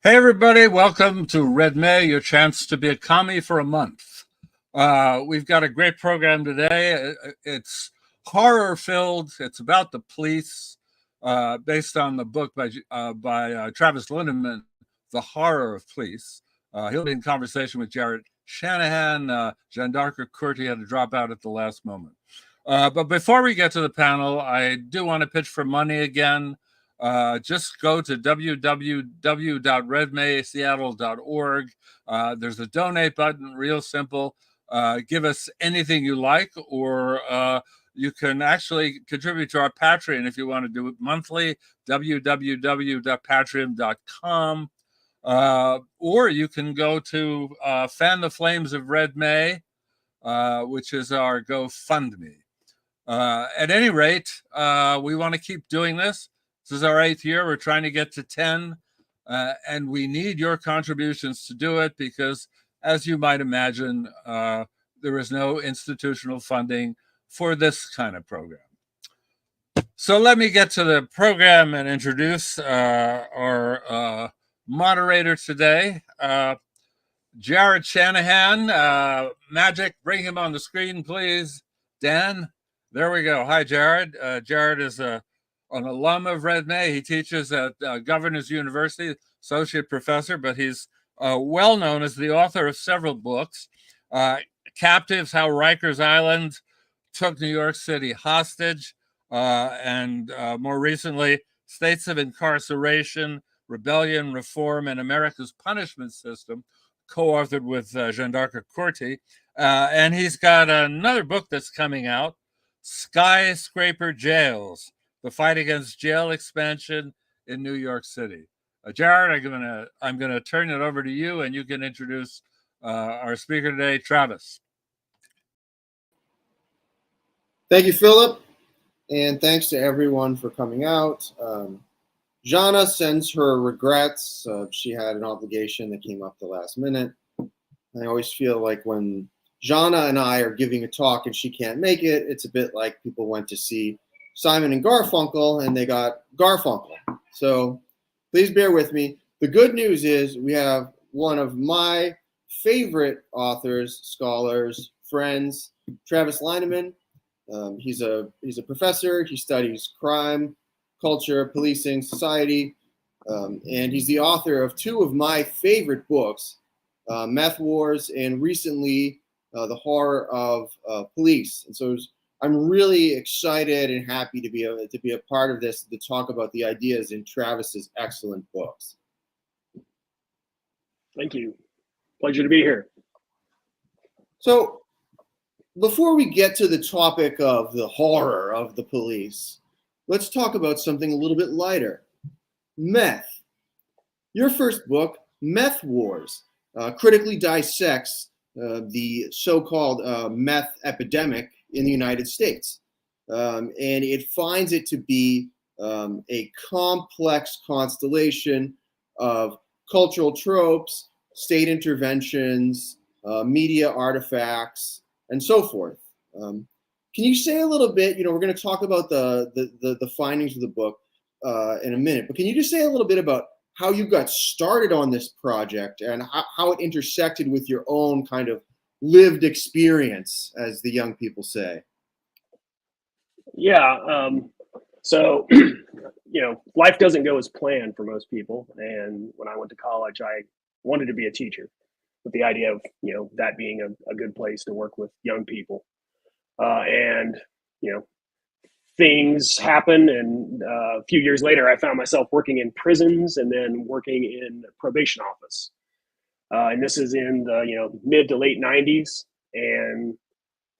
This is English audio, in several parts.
Hey everybody, welcome to Red May, your chance to be a commie for a month. We've got a great program today. It's horror filled. It's about the police, based on the book by Travis Linnemann, The Horror of Police. He'll be in conversation with Jarrod. Shanahan, Zhandarka, Kurti had to drop out at the last moment. But before we get to the panel, I do want to pitch for money again. Just go to www.redmayseattle.org. There's a donate button, real simple. Give us anything you like, or you can actually contribute to our Patreon if you want to do it monthly, www.patreon.com. Or you can go to Fan the Flames of Red May, which is our GoFundMe. At any rate, we want to keep doing this. This is our 8th year. We're trying to get to 10, and we need your contributions to do it because, as you might imagine, there is no institutional funding for this kind of program. So let me get to the program and introduce our moderator today, Jarrod Shanahan. Magic, bring him on the screen, please. Dan, there we go. Hi, Jarrod. Jarrod is an alum of Red May. He teaches at Governor's University, associate professor, but he's well known as the author of several books. Captives, How Rikers Island Took New York City Hostage, and more recently, States of Incarceration, Rebellion, Reform, and America's Punishment System, co-authored with Zhandarka Kurti. And he's got another book that's coming out, Skyscraper Jails, the fight against jail expansion in New York City. Jarrod, I'm gonna turn it over to you, and you can introduce our speaker today, Travis. Thank you, Philip, and thanks to everyone for coming out. Jana sends her regrets. She had an obligation that came up the last minute. I always feel like when Jana and I are giving a talk and she can't make it, it's a bit like people went to see Simon and Garfunkel and they got Garfunkel. So please bear with me. The good news is we have one of my favorite authors, scholars, friends, Travis Linnemann. He's a professor. He studies crime, culture, policing, society, and he's the author of 2 of my favorite books, Meth Wars, and recently The Horror of Police. And so I'm really excited and happy to be a part of this, to talk about the ideas in Travis's excellent books. Thank you. Pleasure to be here. So before we get to the topic of the horror of the police, let's talk about something a little bit lighter. Meth. Your first book, Meth Wars, critically dissects the so-called meth epidemic in the United States. And it finds it to be a complex constellation of cultural tropes, state interventions, media artifacts, and so forth. Can you say a little bit, we're going to talk about the findings of the book in a minute, but can you just say a little bit about how you got started on this project and how it intersected with your own kind of lived experience, as the young people say? Yeah. So, life doesn't go as planned for most people. And when I went to college, I wanted to be a teacher, with the idea of, that being a good place to work with young people. And things happen. And a few years later, I found myself working in prisons and then working in probation office. And this is in the, mid to late 90s. And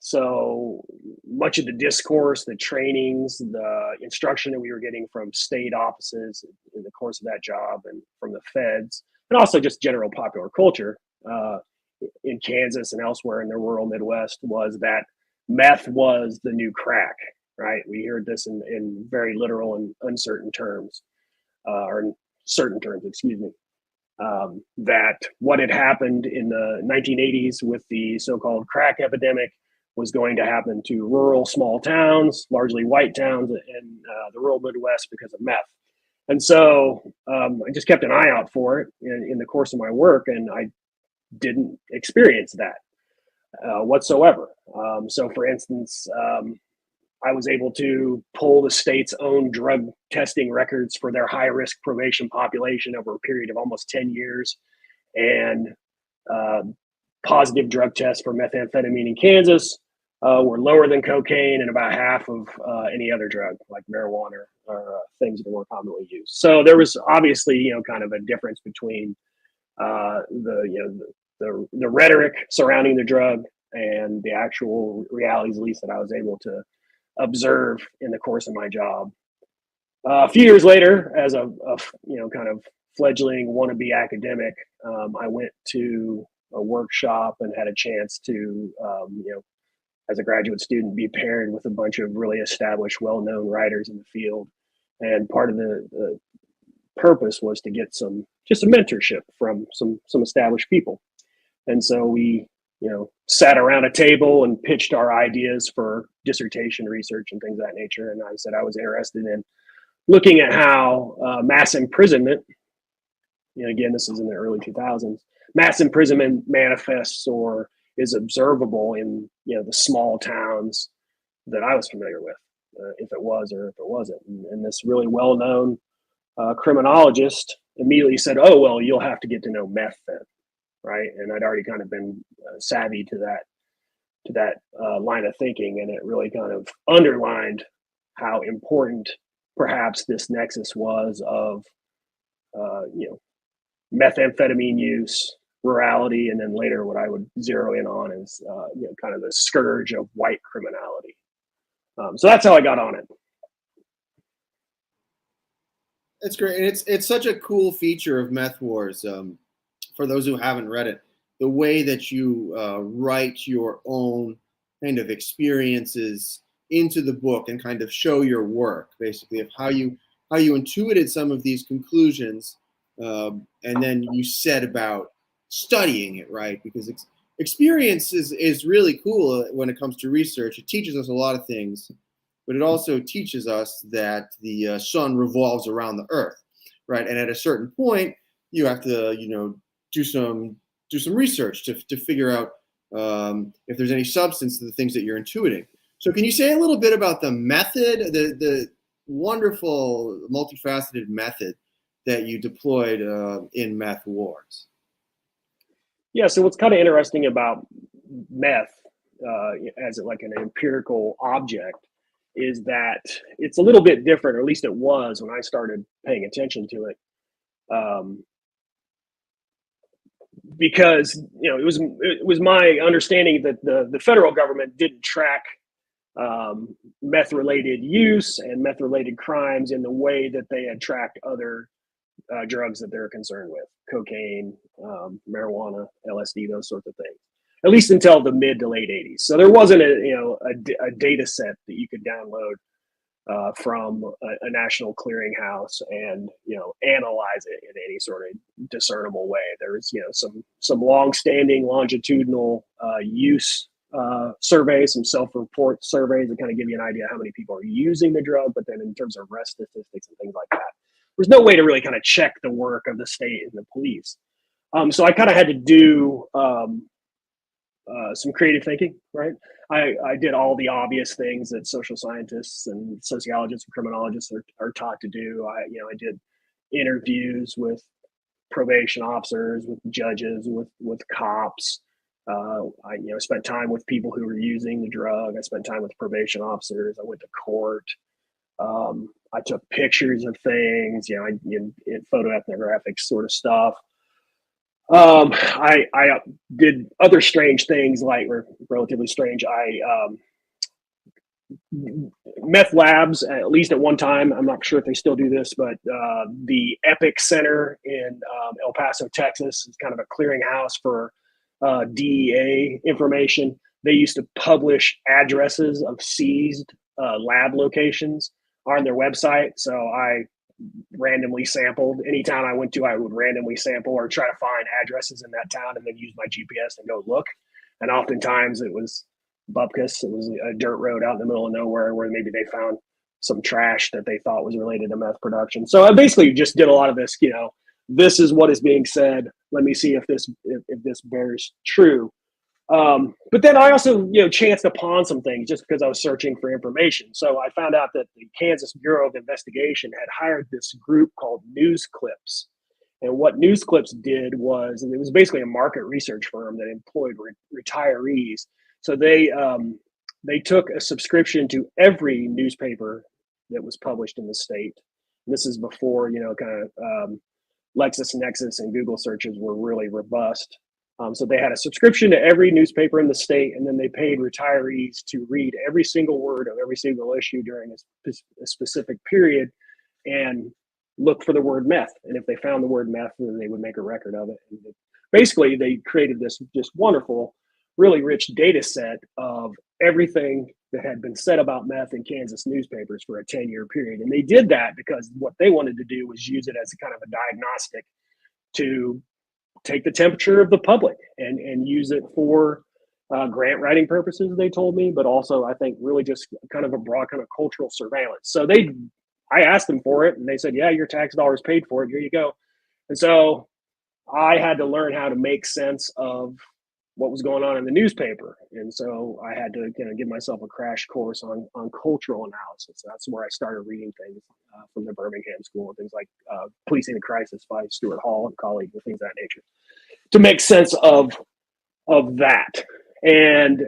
so much of the discourse, the trainings, the instruction that we were getting from state offices in the course of that job and from the feds, and also just general popular culture, in Kansas and elsewhere in the rural Midwest, was that meth was the new crack, right? We heard this in very literal and uncertain terms, or in certain terms, excuse me, that what had happened in the 1980s with the so-called crack epidemic was going to happen to rural small towns, largely white towns, and the rural Midwest because of meth. And so I just kept an eye out for it in the course of my work, and I didn't experience that whatsoever. So, for instance, I was able to pull the state's own drug testing records for their high-risk probation population over a period of almost 10 years, and positive drug tests for methamphetamine in Kansas were lower than cocaine and about half of any other drug like marijuana or things that are more commonly used. So there was obviously, kind of a difference between the rhetoric surrounding the drug and the actual realities, at least that I was able to observe in the course of my job. A few years later, as a kind of fledgling wannabe academic, I went to a workshop and had a chance to, as a graduate student, be paired with a bunch of really established, well-known writers in the field. And part of the purpose was to get some mentorship from some established people. And so we, sat around a table and pitched our ideas for dissertation research and things of that nature. And I said I was interested in looking at how mass imprisonment, again, this is in the early 2000s, mass imprisonment manifests or is observable in, the small towns that I was familiar with, if it was or if it wasn't. And this really well-known criminologist immediately said, "Oh, well, you'll have to get to know Meth then." Right. And I'd already kind of been savvy to that line of thinking. And it really kind of underlined how important perhaps this nexus was of, methamphetamine use, rurality, and then later what I would zero in on is, kind of the scourge of white criminality. So that's how I got on it. It's great. And it's such a cool feature of Meth Wars. For those who haven't read it, the way that you write your own kind of experiences into the book and kind of show your work, basically, of how you intuited some of these conclusions, and then you set about studying it, right? Because experience is really cool when it comes to research. It teaches us a lot of things, but it also teaches us that the sun revolves around the earth, right? And at a certain point, you have to, do some research to figure out if there's any substance to the things that you're intuiting. So can you say a little bit about the method, the wonderful multifaceted method that you deployed in Meth Wars? Yeah, so what's kind of interesting about meth as like an empirical object is that it's a little bit different, or at least it was when I started paying attention to it. Because it was my understanding that the federal government didn't track meth related use and meth related crimes in the way that they had tracked other drugs that they're concerned with: cocaine, marijuana, LSD, those sorts of things. At least until the mid to late 80s. So there wasn't a data set that you could download from a national clearinghouse and analyze it in any sort of discernible way. There's some long-standing longitudinal use surveys, some self-report surveys that kind of give you an idea how many people are using the drug. But then in terms of arrest statistics and things like that, there's no way to really kind of check the work of the state and the police. So I kind of had to do some creative thinking, right? I did all the obvious things that social scientists and sociologists and criminologists are taught to do. I did interviews with probation officers, with judges, with cops. I spent time with people who were using the drug. I spent time with probation officers. I went to court. I took pictures of things, photoethnographic sort of stuff. I did other strange things, like, or relatively strange. Meth labs, at least at one time, I'm not sure if they still do this, but the Epic Center in El Paso, Texas, is kind of a clearinghouse for DEA information. They used to publish addresses of seized lab locations on their website. So I randomly sampled. Any town I went to, I would randomly sample or try to find addresses in that town and then use my GPS and go look. And oftentimes it was bupkis. It was a dirt road out in the middle of nowhere where maybe they found some trash that they thought was related to meth production. So I basically just did a lot of this, this is what is being said. Let me see if this bears true. But then I also, chanced upon some things just because I was searching for information. So I found out that the Kansas Bureau of Investigation had hired this group called News Clips. And what News Clips did was, and it was basically a market research firm that employed retirees. So they took a subscription to every newspaper that was published in the state. And this is before, LexisNexis and Google searches were really robust. So they had a subscription to every newspaper in the state, and then they paid retirees to read every single word of every single issue during a specific period and look for the word meth. And if they found the word meth, then they would make a record of it. And basically, they created this just wonderful, really rich data set of everything that had been said about meth in Kansas newspapers for a 10-year period. And they did that because what they wanted to do was use it as a kind of a diagnostic to take the temperature of the public and use it for grant writing purposes, they told me, but also I think really just kind of a broad kind of cultural surveillance. So I asked them for it and they said, yeah, your tax dollars paid for it. Here you go. And so I had to learn how to make sense of what was going on in the newspaper. And so I had to give myself a crash course on cultural analysis. That's where I started reading things from the Birmingham School, things like Policing the Crisis by Stuart Hall and colleagues and things of that nature, to make sense of that. And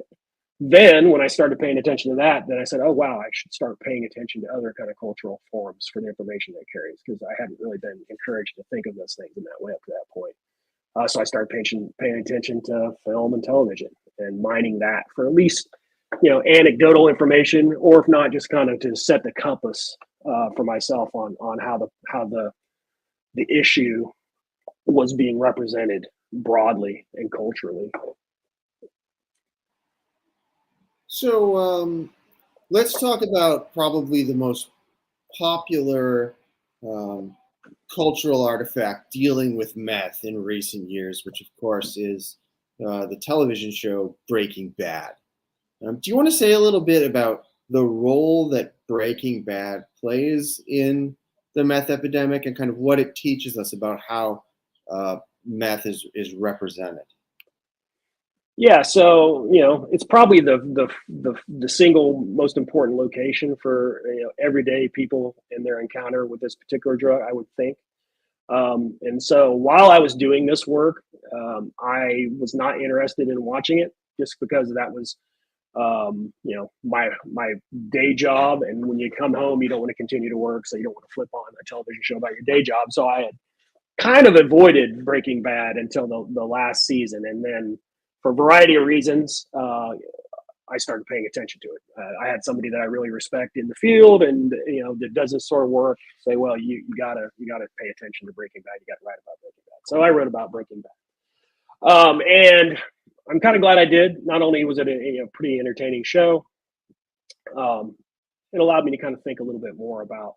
then when I started paying attention to that, then I said, oh, wow, I should start paying attention to other kind of cultural forms for the information that it carries, because I hadn't really been encouraged to think of those things in that way up to that point. So I started paying attention to film and television and mining that for at least, anecdotal information, or if not, just kind of to set the compass for myself on how the issue was being represented broadly and culturally. So let's talk about probably the most popular cultural artifact dealing with meth in recent years, which of course is the television show Breaking Bad. Do you want to say a little bit about the role that Breaking Bad plays in the meth epidemic and kind of what it teaches us about how meth is represented? Yeah, so it's probably the single most important location for everyday people in their encounter with this particular drug, I would think. And so while I was doing this work, I was not interested in watching it just because that was my day job. And when you come home, you don't want to continue to work, so you don't want to flip on a television show about your day job. So I had kind of avoided Breaking Bad until the last season, and then for a variety of reasons, I started paying attention to it. I had somebody that I really respect in the field, and that does this sort of work, say, well, you gotta pay attention to Breaking Bad. You got to write about Breaking Bad. So I wrote about Breaking Bad, and I'm kind of glad I did. Not only was it a pretty entertaining show, it allowed me to kind of think a little bit more about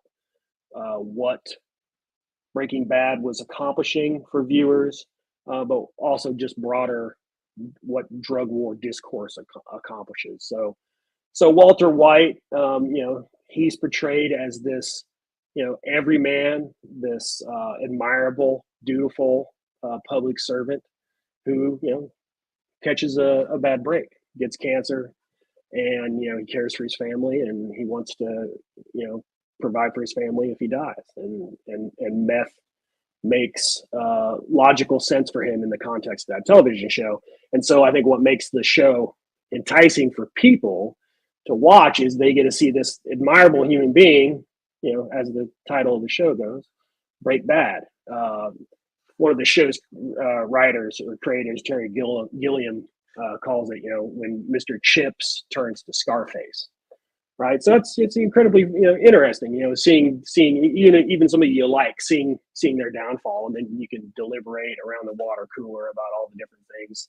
what Breaking Bad was accomplishing for viewers, but also just broader what drug war discourse accomplishes. So Walter White, he's portrayed as this, everyman, this admirable, dutiful public servant who, catches a bad break, gets cancer, and he cares for his family, and he wants to, provide for his family if he dies, and meth makes logical sense for him in the context of that television show. And so I think what makes the show enticing for people to watch is they get to see this admirable human being, as the title of the show goes, break bad. One of the show's writers or creators, Terry Gilliam, calls it, when Mr. Chips turns to Scarface. Right, so it's incredibly interesting, seeing even somebody you like, seeing their downfall, and then you can deliberate around the water cooler about all the different things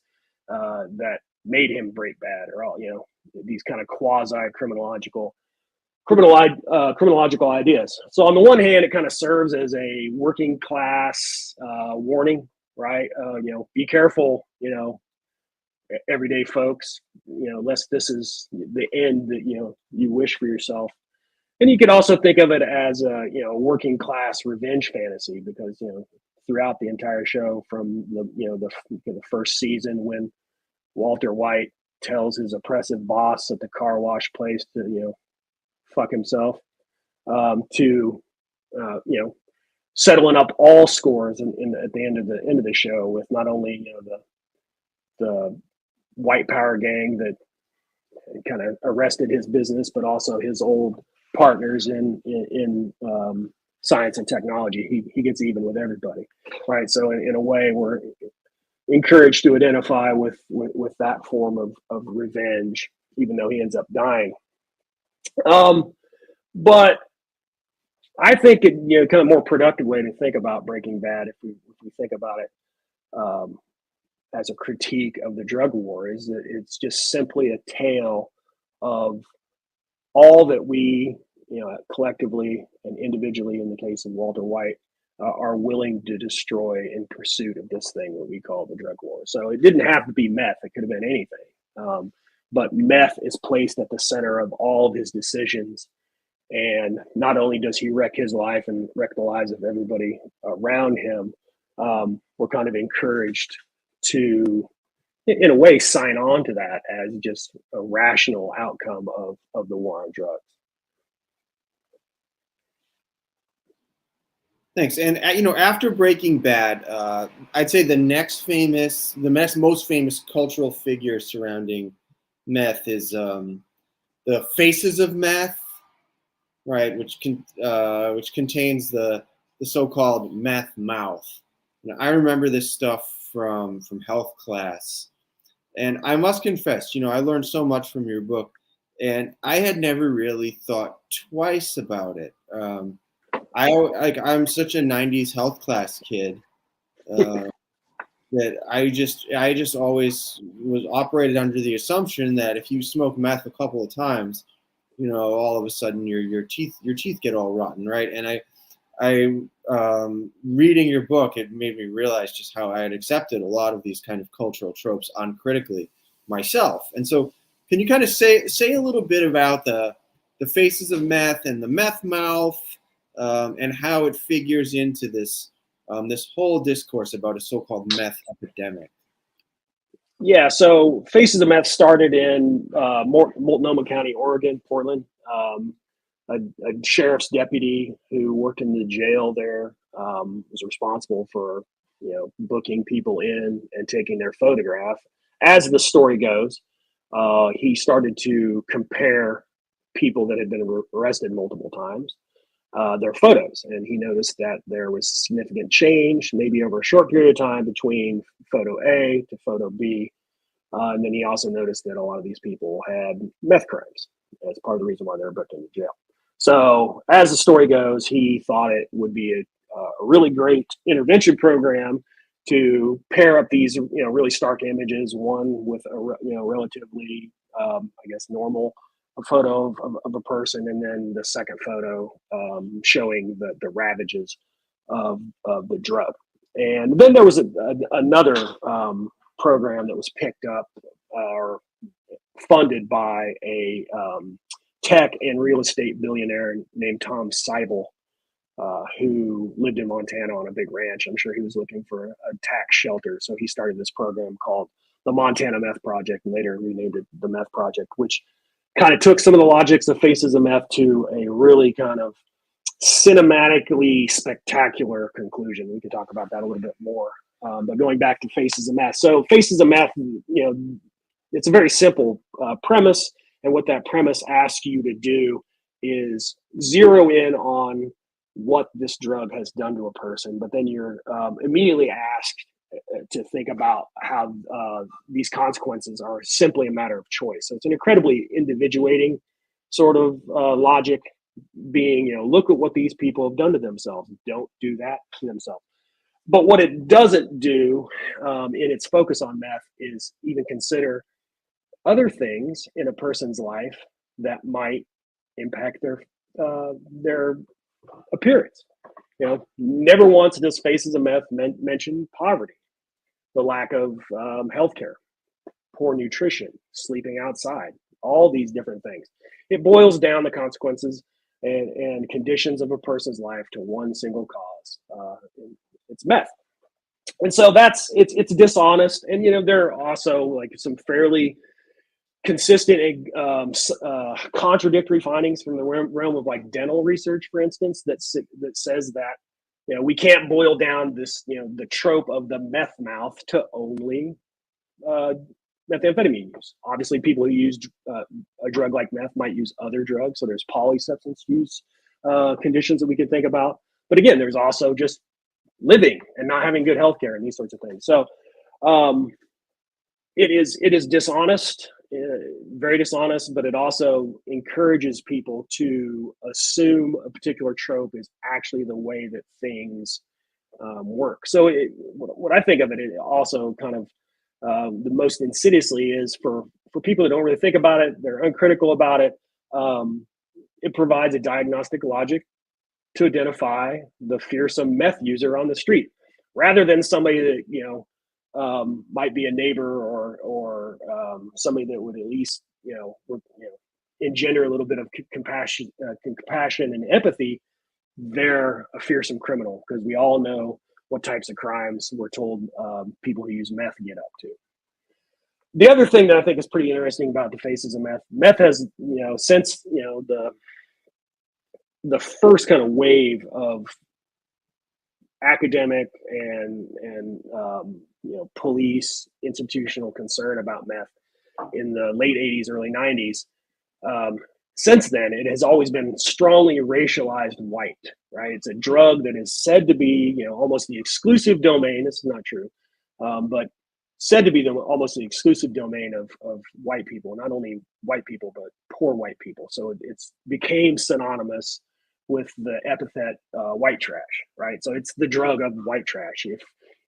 that made him break bad, or all these kind of quasi criminological ideas. So on the one hand, it kind of serves as a working class warning, right? Be careful, everyday folks, lest this is the end that you wish for yourself. And you could also think of it as a working class revenge fantasy, because throughout the entire show, from the first season, when Walter White tells his oppressive boss at the car wash place to fuck himself, to settling up all scores at the end of the show with not only the white power gang that kind of arrested his business, but also his old partners in science and technology. He gets even with everybody, right? So in a way, we're encouraged to identify with that form of revenge, even though he ends up dying. But I think it kind of more productive way to think about Breaking Bad, if we think about it as a critique of the drug war, is that it's just simply a tale of all that we, collectively and individually, in the case of Walter White, are willing to destroy in pursuit of this thing that we call the drug war. So it didn't have to be meth; it could have been anything. But meth is placed at the center of all of his decisions. And not only does he wreck his life and wreck the lives of everybody around him, we're kind of encouraged to, in a way, sign on to that as just a rational outcome of the war on drugs. Thanks. And after Breaking Bad, I'd say the next most famous cultural figure surrounding meth is the Faces of Meth, right? Which contains the so-called meth mouth. I remember this stuff from health class, and I must confess, I learned so much from your book, and I had never really thought twice about it. I'm such a '90s health class kid that I just always was operated under the assumption that if you smoke meth a couple of times, all of a sudden your teeth get all rotten, right? And reading your book, it made me realize just how I had accepted a lot of these kind of cultural tropes uncritically myself. And so, can you kind of say a little bit about the Faces of Meth and the meth mouth, and how it figures into this whole discourse about a so-called meth epidemic? Yeah, so Faces of Meth started in Multnomah County, Oregon, Portland. A sheriff's deputy who worked in the jail there was responsible for booking people in and taking their photograph. As the story goes, he started to compare people that had been arrested multiple times, their photos, and he noticed that there was significant change, maybe over a short period of time, between photo A to photo B. And then he also noticed that a lot of these people had meth crimes. That's part of the reason why they were booked into jail. So as the story goes, he thought it would be a really great intervention program to pair up these really stark images, one with a relatively normal photo of a person, and then the second photo showing the ravages of the drug. And then there was another program that was picked up or funded by a tech and real estate billionaire named Tom Seibel, who lived in Montana on a big ranch. I'm sure he was looking for a tax shelter, so he started this program called the Montana Meth Project, and later renamed it the Meth Project, which kind of took some of the logics of Faces of Meth to a really kind of cinematically spectacular conclusion. We could talk about that a little bit more. But going back to Faces of Meth. So Faces of Meth, it's a very simple premise. And what that premise asks you to do is zero in on what this drug has done to a person. But then you're immediately asked to think about how these consequences are simply a matter of choice. So it's an incredibly individuating sort of logic, being, look at what these people have done to themselves. Don't do that to themselves. But what it doesn't do in its focus on meth is even consider other things in a person's life that might impact their appearance. Never once does Faces of Meth mention poverty, the lack of healthcare, poor nutrition, sleeping outside, all these different things. It boils down the consequences and conditions of a person's life to one single cause. It's meth. And so it's dishonest. And, there are also like some fairly consistent and contradictory findings from the realm of like dental research, for instance, that says that, we can't boil down this, the trope of the meth mouth to only methamphetamine use. Obviously, people who use a drug like meth might use other drugs. So there's polysubstance use conditions that we can think about. But again, there's also just living and not having good healthcare and these sorts of things. So it is dishonest, very dishonest, but it also encourages people to assume a particular trope is actually the way that things work. So what I think of it also kind of the most insidiously is for people that don't really think about it, they're uncritical about it. It provides a diagnostic logic to identify the fearsome meth user on the street, rather than somebody that might be a neighbor or somebody that would at least engender a little bit of compassion and empathy. They're a fearsome criminal, because we all know what types of crimes we're told people who use meth get up to. The other thing that I think is pretty interesting about the faces of meth has, since the first kind of wave of academic and police institutional concern about meth in the late 80s, early 90s. Since then, it has always been strongly racialized white, right? It's a drug that is said to be, almost the exclusive domain. This is not true, but said to be almost the exclusive domain of white people, not only white people, but poor white people. So it's became synonymous with the epithet white trash, right? So it's the drug of white trash.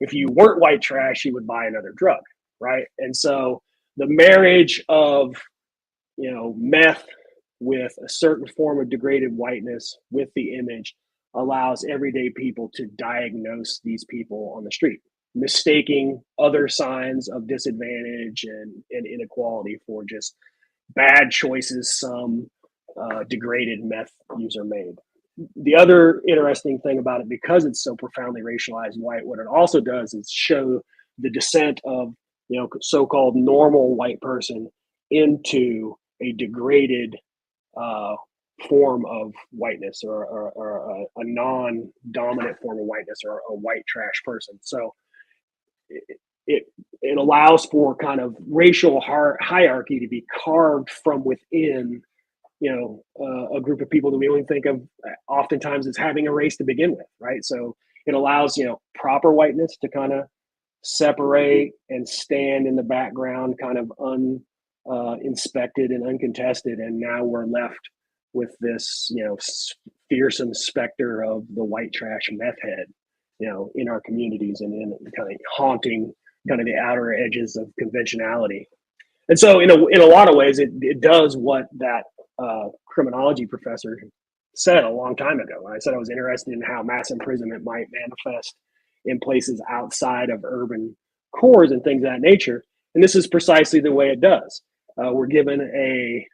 If you weren't white trash, you would buy another drug, right? And so the marriage of, meth with a certain form of degraded whiteness with the image allows everyday people to diagnose these people on the street, mistaking other signs of disadvantage and inequality for just bad choices some degraded meth user made. The other interesting thing about it, because it's so profoundly racialized white, what it also does is show the descent of, so-called normal white person into a degraded form of whiteness, or a non-dominant form of whiteness, or a white trash person. So it allows for kind of racial hierarchy to be carved from within a group of people that we only think of oftentimes as having a race to begin with, right? So it allows, proper whiteness to kind of separate and stand in the background, kind of uninspected and uncontested. And now we're left with this, fearsome specter of the white trash meth head, in our communities, and in kind of haunting kind of the outer edges of conventionality. And so in a lot of ways, it does what that criminology professor said a long time ago. When I said I was interested in how mass imprisonment might manifest in places outside of urban cores and things of that nature. And this is precisely the way it does. We're given a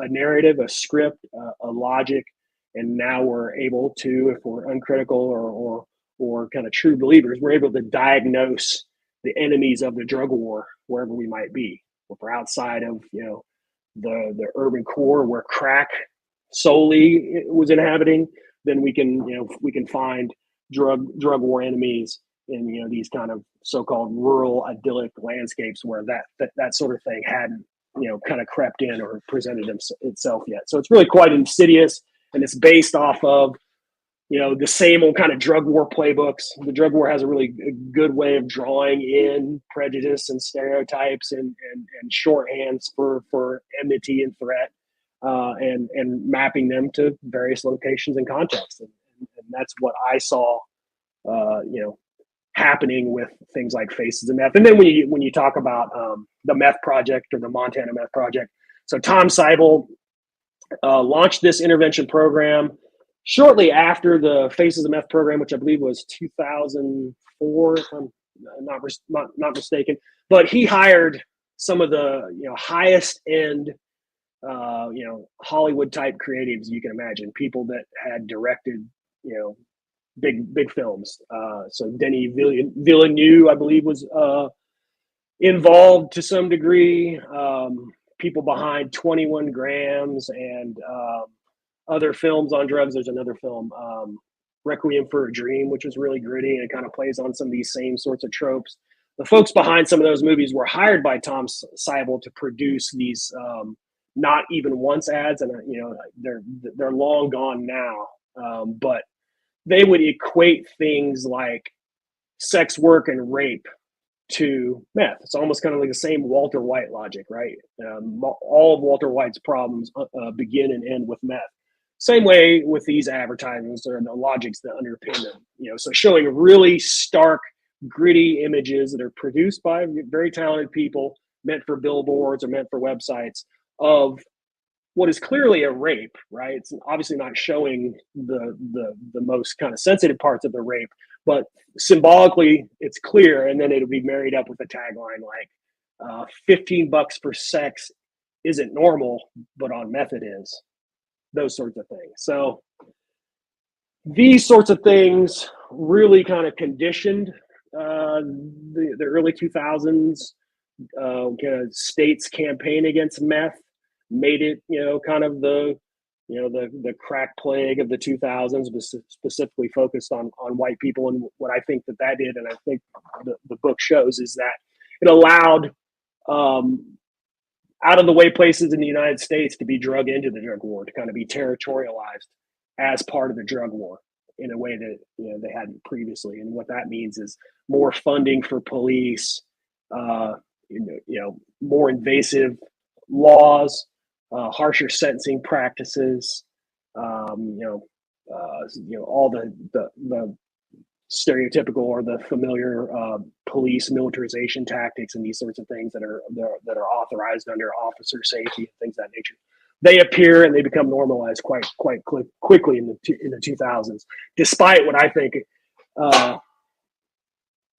narrative, a script, a logic, and now we're able to, if we're uncritical or kind of true believers, we're able to diagnose the enemies of the drug war wherever we might be. If we're outside of the urban core where crack solely was inhabiting, then we can find drug war enemies in these kind of so-called rural idyllic landscapes where that sort of thing hadn't kind of crept in or presented itself yet. So it's really quite insidious, and it's based off of the same old kind of drug war playbooks. The drug war has a really good way of drawing in prejudice and stereotypes and shorthands for enmity and threat, and mapping them to various locations and contexts. And that's what I saw, happening with things like Faces of Meth. And then when you talk about the Meth Project, or the Montana Meth Project, so Tom Seibel launched this intervention program shortly after the Faces of Meth program, which I believe was 2004, if I'm not mistaken. But he hired some of the highest end Hollywood type creatives you can imagine, people that had directed, big films. So Denis Villeneuve, I believe, was involved to some degree. People behind 21 Grams and other films on drugs. There's another film, Requiem for a Dream, which was really gritty, and it kind of plays on some of these same sorts of tropes. The folks behind some of those movies were hired by Tom Seibel to produce these not even once ads, and they're long gone now. But they would equate things like sex work and rape to meth. It's almost kind of like the same Walter White logic, right? All of Walter White's problems begin and end with meth. Same way with these advertisements or the logics that underpin them. So showing really stark, gritty images that are produced by very talented people, meant for billboards or meant for websites, of what is clearly a rape, right? It's obviously not showing the most kind of sensitive parts of the rape, but symbolically it's clear, and then it'll be married up with a tagline like $15 for sex isn't normal, but on meth it is. Those sorts of things. So these sorts of things really kind of conditioned the early 2000s kind of states campaign against meth, made it kind of the crack plague of the 2000s, specifically focused on white people. And what I think that did, and I think the book shows, is that it allowed out of the way places in the United States to be drug into the drug war, to kind of be territorialized as part of the drug war in a way that they hadn't previously. And what that means is more funding for police, more invasive laws, harsher sentencing practices, all the stereotypical or the familiar police militarization tactics and these sorts of things that are authorized under officer safety and things of that nature. They appear and they become normalized quite quickly in the 2000s, despite what I think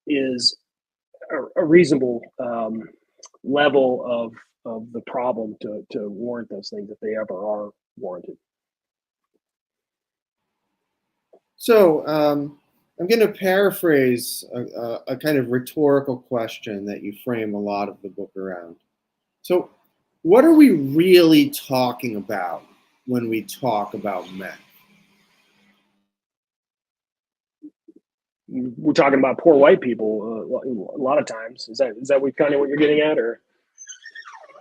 is a reasonable level of the problem to warrant those things, if they ever are warranted. So I'm going to paraphrase a kind of rhetorical question that you frame a lot of the book around. So what are we really talking about when we talk about meth? We're talking about poor white people a lot of times. Is that kind of what you're getting at, or?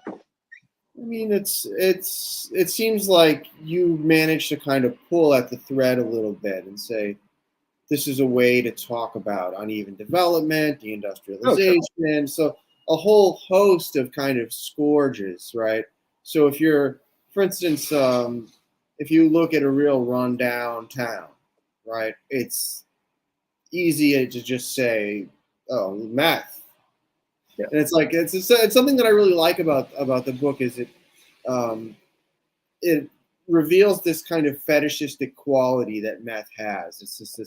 I mean, it seems like you managed to kind of pull at the thread a little bit and say, this is a way to talk about uneven development, deindustrialization, so a whole host of kind of scourges, right? So if you're, for instance, if you look at a real rundown town, right, it's easy to just say, oh, meth. Yeah. And it's like it's something that I really like about the book is it reveals this kind of fetishistic quality that meth has. It's just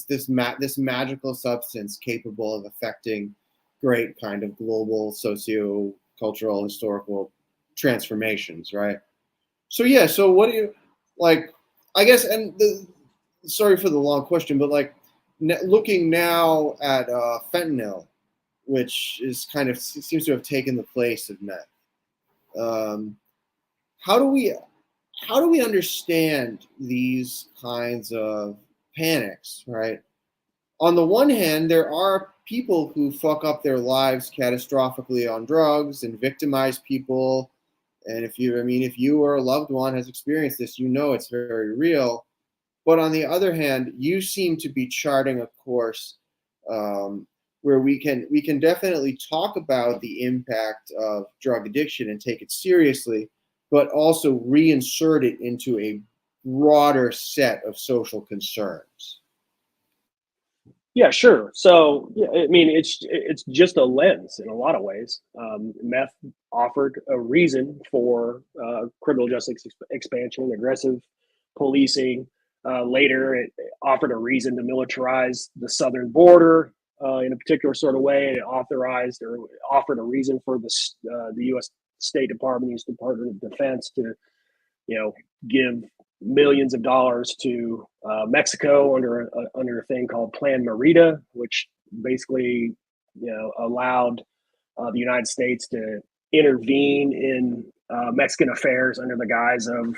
this magical substance capable of affecting great kind of global socio-cultural historical transformations, right? So yeah, so what do you like? I guess, and sorry for the long question, but like looking now at fentanyl, which is kind of seems to have taken the place of meth. How do we understand these kinds of panics, right? On the one hand, there are people who fuck up their lives catastrophically on drugs and victimize people. And if you or a loved one has experienced this, it's very real. But on the other hand, you seem to be charting a course where we can definitely talk about the impact of drug addiction and take it seriously, but also reinsert it into a broader set of social concerns. Yeah, sure. So, yeah, I mean, it's just a lens in a lot of ways. Meth offered a reason for criminal justice expansion, aggressive policing. Later, it offered a reason to militarize the southern border in a particular sort of way. It authorized or offered a reason for the U.S. State Department, U.S. Department of Defense to, give millions of dollars to Mexico under a thing called Plan Merida, which basically, allowed the United States to intervene in Mexican affairs under the guise of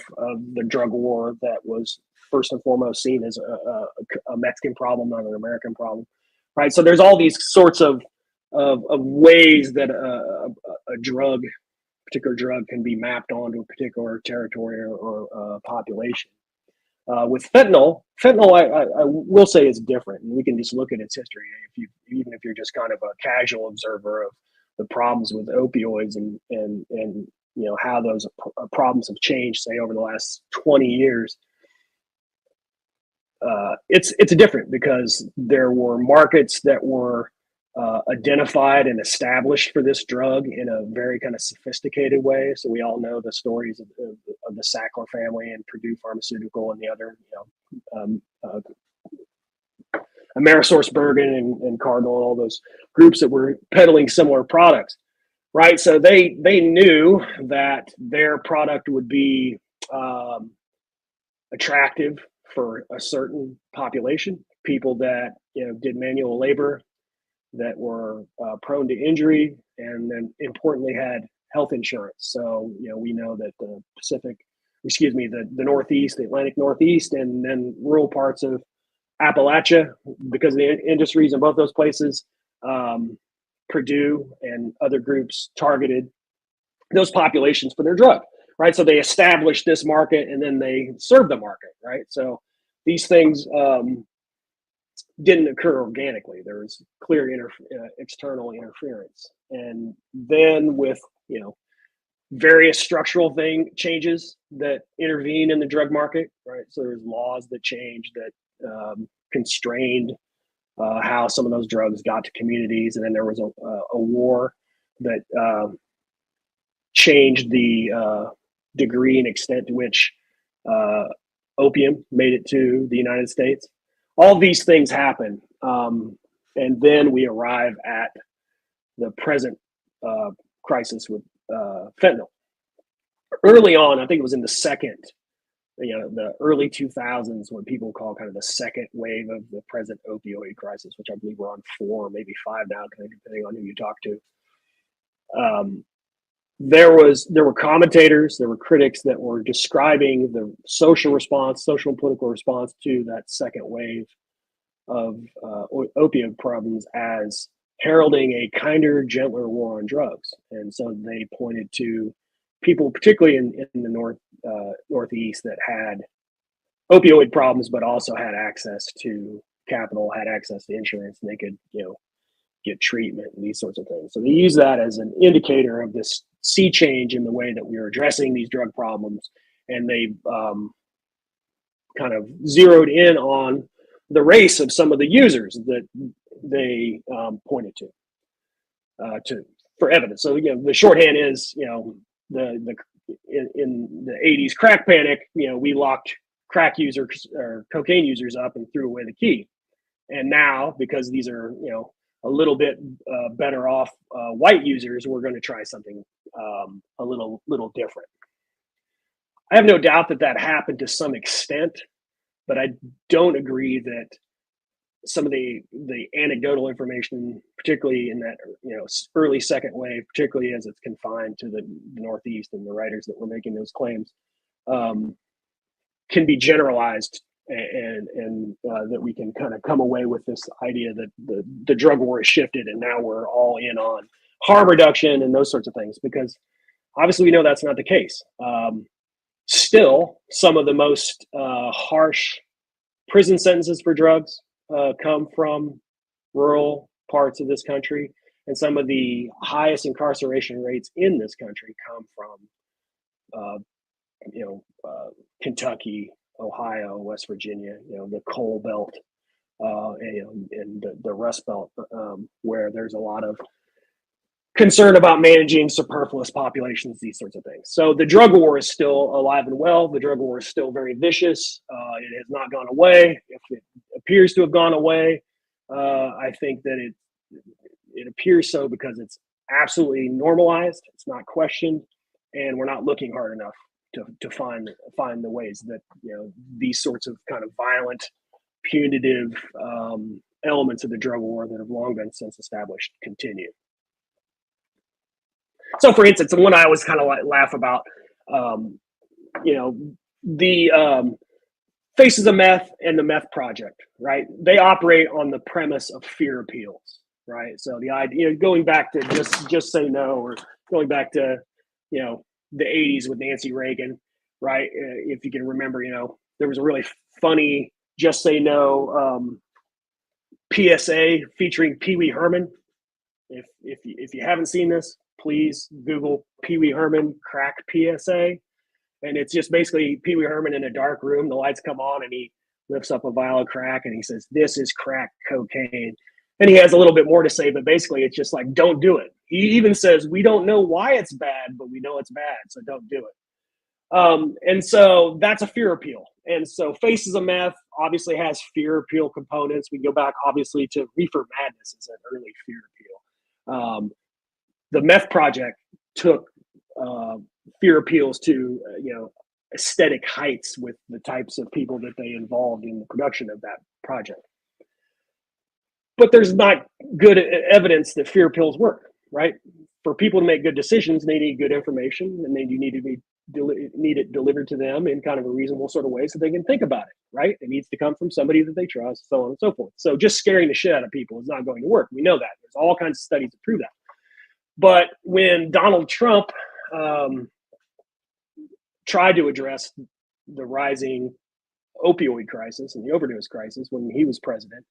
the drug war that was first and foremost seen as a Mexican problem, not an American problem, right? So there's all these sorts of ways that a particular drug can be mapped onto a particular territory or population. With fentanyl, I will say is different, and we can just look at its history. Even if you're just kind of a casual observer of the problems with opioids and how those problems have changed, say over the last 20 years, it's different because there were markets that were identified and established for this drug in a very kind of sophisticated way. So we all know the stories of the Sackler family and Purdue Pharmaceutical and the other, AmerisourceBergen and Cardinal and all those groups that were peddling similar products, right? So they knew that their product would be attractive for a certain population, people that did manual labor, that were prone to injury, and then importantly had health insurance. So, we know that the Northeast, the Atlantic Northeast, and then rural parts of Appalachia, because of the industries in both those places, Purdue and other groups targeted those populations for their drug, right? So they established this market and then they served the market, right? So these things didn't occur organically. There was clear external interference. And then with, various structural changes that intervene in the drug market, right? So there's laws that changed that constrained how some of those drugs got to communities. And then there was a war that changed the degree and extent to which opium made it to the United States. All these things happen. And then we arrive at the present crisis with fentanyl. Early on, I think it was in the early 2000s, when people call kind of the second wave of the present opioid crisis, which I believe we're on 4, maybe 5 now, depending on who you talk to. There were commentators, there were critics that were describing the social and political response to that second wave of opioid problems as heralding a kinder, gentler war on drugs. And so they pointed to people, particularly in the Northeast, that had opioid problems, but also had access to capital, had access to insurance, and they could, get treatment and these sorts of things. So they use that as an indicator of this sea change in the way that we are addressing these drug problems. And they kind of zeroed in on the race of some of the users that they pointed to for evidence. So the shorthand is, in the 80s crack panic, we locked crack users or cocaine users up and threw away the key. And now, because these are a little bit better off white users, we're going to try something a little different. I have no doubt that happened to some extent, but I don't agree that some of the anecdotal information, particularly in that early second wave, particularly as it's confined to the Northeast and the writers that were making those claims, can be generalized, and that we can kind of come away with this idea that the drug war has shifted and now we're all in on harm reduction and those sorts of things, because obviously we know that's not the case. Still, some of the most harsh prison sentences for drugs come from rural parts of this country, and some of the highest incarceration rates in this country come from Kentucky, Ohio, West Virginia, the coal belt, and the Rust Belt, where there's a lot of concern about managing superfluous populations, these sorts of things. So the drug war is still alive and well. The drug war is still very vicious. It has not gone away. If it appears to have gone away, I think that it appears so because it's absolutely normalized. It's not questioned. and we're not looking hard enough to find the ways that these sorts of kind of violent, punitive elements of the drug war that have long been since established continue. So, for instance, the one I always kind of laugh about, the Faces of Meth and the Meth Project, right? They operate on the premise of fear appeals, right? So the idea, going back to just say no, or going back to, the 80s with Nancy Reagan, right? If you can remember, there was a really funny Just Say No PSA featuring Pee Wee Herman. If you haven't seen this, please Google Pee Wee Herman crack PSA. And it's just basically Pee Wee Herman in a dark room. The lights come on and he lifts up a vial of crack and he says, "This is crack cocaine." And he has a little bit more to say, but basically it's just like, don't do it. He even says, "We don't know why it's bad, but we know it's bad, so don't do it." And so that's a fear appeal. And so Faces of Meth obviously has fear appeal components. We go back obviously to Reefer Madness as an early fear appeal. The Meth Project took fear appeals to aesthetic heights with the types of people that they involved in the production of that project. But there's not good evidence that fear appeals work, right? For people to make good decisions, they need good information, and then you need it delivered to them in kind of a reasonable sort of way so they can think about it, right? It needs to come from somebody that they trust, so on and so forth. So just scaring the shit out of people is not going to work. We know that. There's all kinds of studies to prove that. But when Donald Trump tried to address the rising opioid crisis and the overdose crisis when he was president,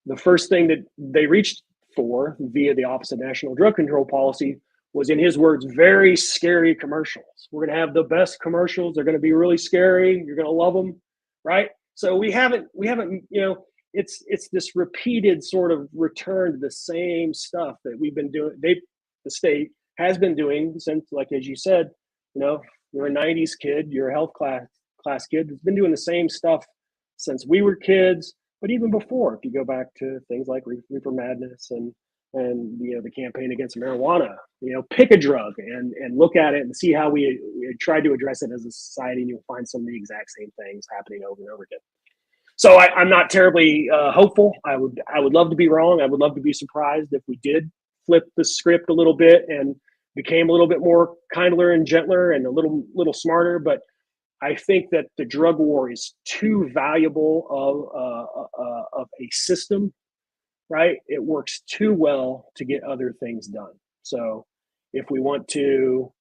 the first thing that they reached for via the Office of National Drug Control Policy was, in his words, very scary commercials. We're going to have the best commercials. They're going to be really scary. You're going to love them, right? So we haven't, it's this repeated sort of return to the same stuff that we've been doing. The state has been doing since, like, as you said, you're a 90s kid, you're a health class kid. It's been doing the same stuff since we were kids, but even before, if you go back to things like Reefer Madness and the campaign against marijuana, pick a drug and look at it and see how we try to address it as a society, and you'll find some of the exact same things happening over and over again. So I'm not terribly hopeful. I would love to be wrong. I would love to be surprised if we did flip the script a little bit and became a little bit more kindler and gentler and a little smarter. But I think that the drug war is too valuable of a system, right? It works too well to get other things done. So if we want to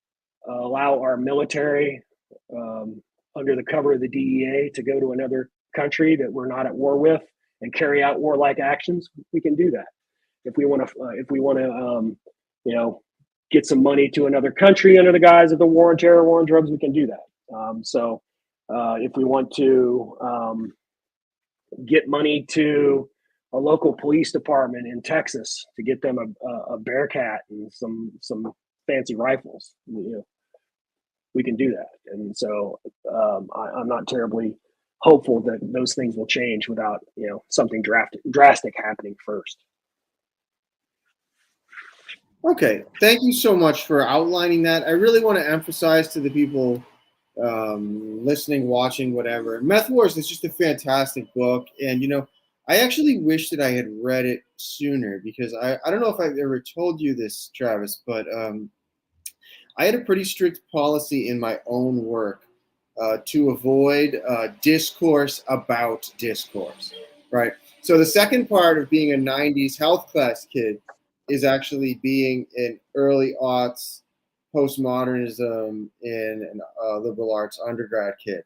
allow our military under the cover of the DEA to go to another country that we're not at war with and carry out warlike actions, we can do that. If we want to, get some money to another country under the guise of the war on terror, war on drugs, we can do that. So if we want to get money to a local police department in Texas to get them a Bearcat and some fancy rifles, we can do that. And so I'm not terribly hopeful that those things will change without something drastic happening first. Okay, thank you so much for outlining that. I really want to emphasize to the people listening, watching, whatever. Meth Wars is just a fantastic book, and I actually wish that I had read it sooner, because I don't know if I've ever told you this, Travis, but I had a pretty strict policy in my own work to avoid discourse about discourse, right? So the second part of being a 90s health class kid is actually being an early aughts postmodernism in a liberal arts undergrad kid.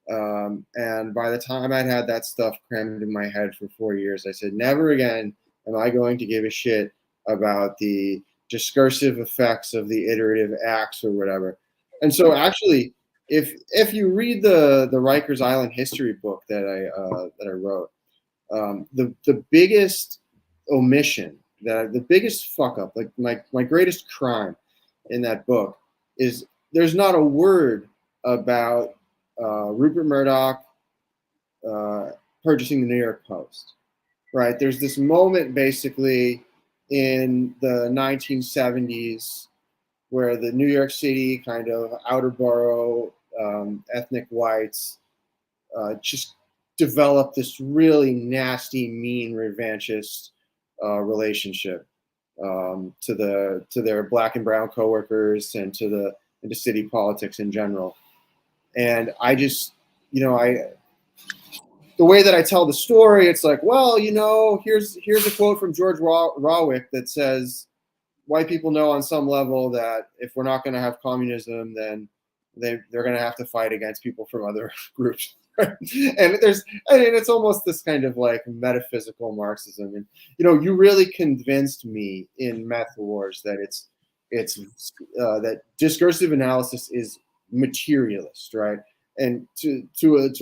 And by the time I'd had that stuff crammed in my head for 4 years, I said, never again am I going to give a shit about the discursive effects of the iterative acts or whatever. And so actually, if you read the Rikers Island history book that I wrote, the biggest omission, the biggest fuck up, like my greatest crime in that book is there's not a word about Rupert Murdoch purchasing the New York Post, right? There's this moment basically in the 1970s where the New York City kind of outer borough ethnic whites just developed this really nasty, mean, revanchist relationship to their black and brown coworkers and to city politics in general. And I just, the way that I tell the story, it's like, well, here's a quote from George Rawick that says, white people know on some level that if we're not going to have communism, then they're going to have to fight against people from other groups. And it's almost this kind of like metaphysical Marxism. And you really convinced me in Meth Wars that it's that discursive analysis is materialist, right? And to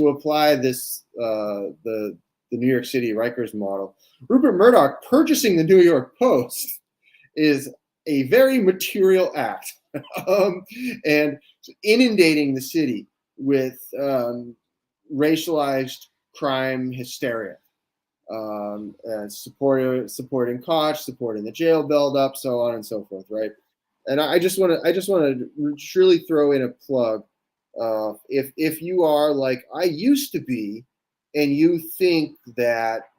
apply this the New York City Rikers model, Rupert Murdoch purchasing the New York Post is a very material act, and inundating the city with racialized crime hysteria, and supporting Koch, supporting the jail buildup, so on and so forth, right? And I just want to truly throw in a plug. If you are like I used to be, and you think that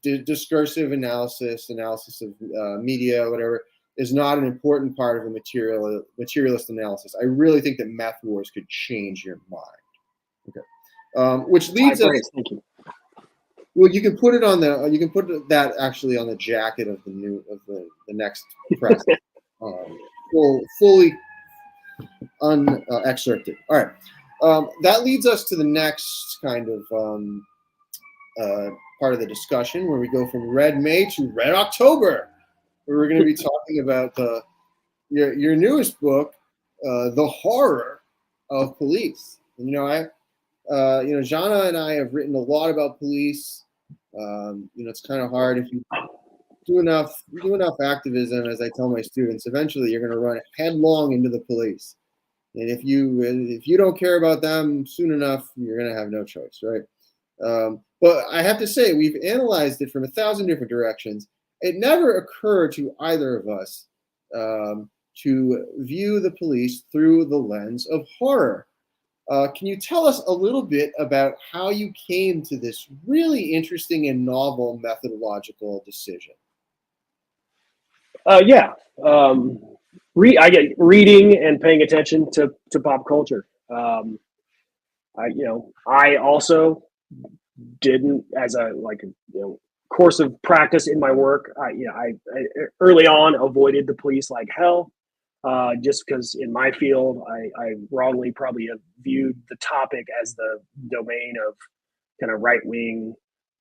discursive analysis of media, whatever, is not an important part of a materialist analysis, I really think that Meth Wars could change your mind. Okay, which leads us. Thank you. Well, you can put it on the. You can put that actually on the jacket of the next press, fully unexcerpted. All right, that leads us to the next kind of part of the discussion, where we go from Red May to Red October, where we're going to be talking about your newest book, The Horror of Police. And, Zhanna and I have written a lot about police. It's kind of hard if you do enough activism, as I tell my students. Eventually, you're going to run headlong into the police, and if you don't care about them soon enough, you're going to have no choice, right? But I have to say, we've analyzed it from 1,000 different directions. It never occurred to either of us to view the police through the lens of horror. Can you tell us a little bit about how you came to this really interesting and novel methodological decision? Yeah. I get reading and paying attention to pop culture. I also didn't, as a course of practice in my work, I early on avoided the police like hell, just because in my field I wrongly probably have viewed the topic as the domain of kind of right-wing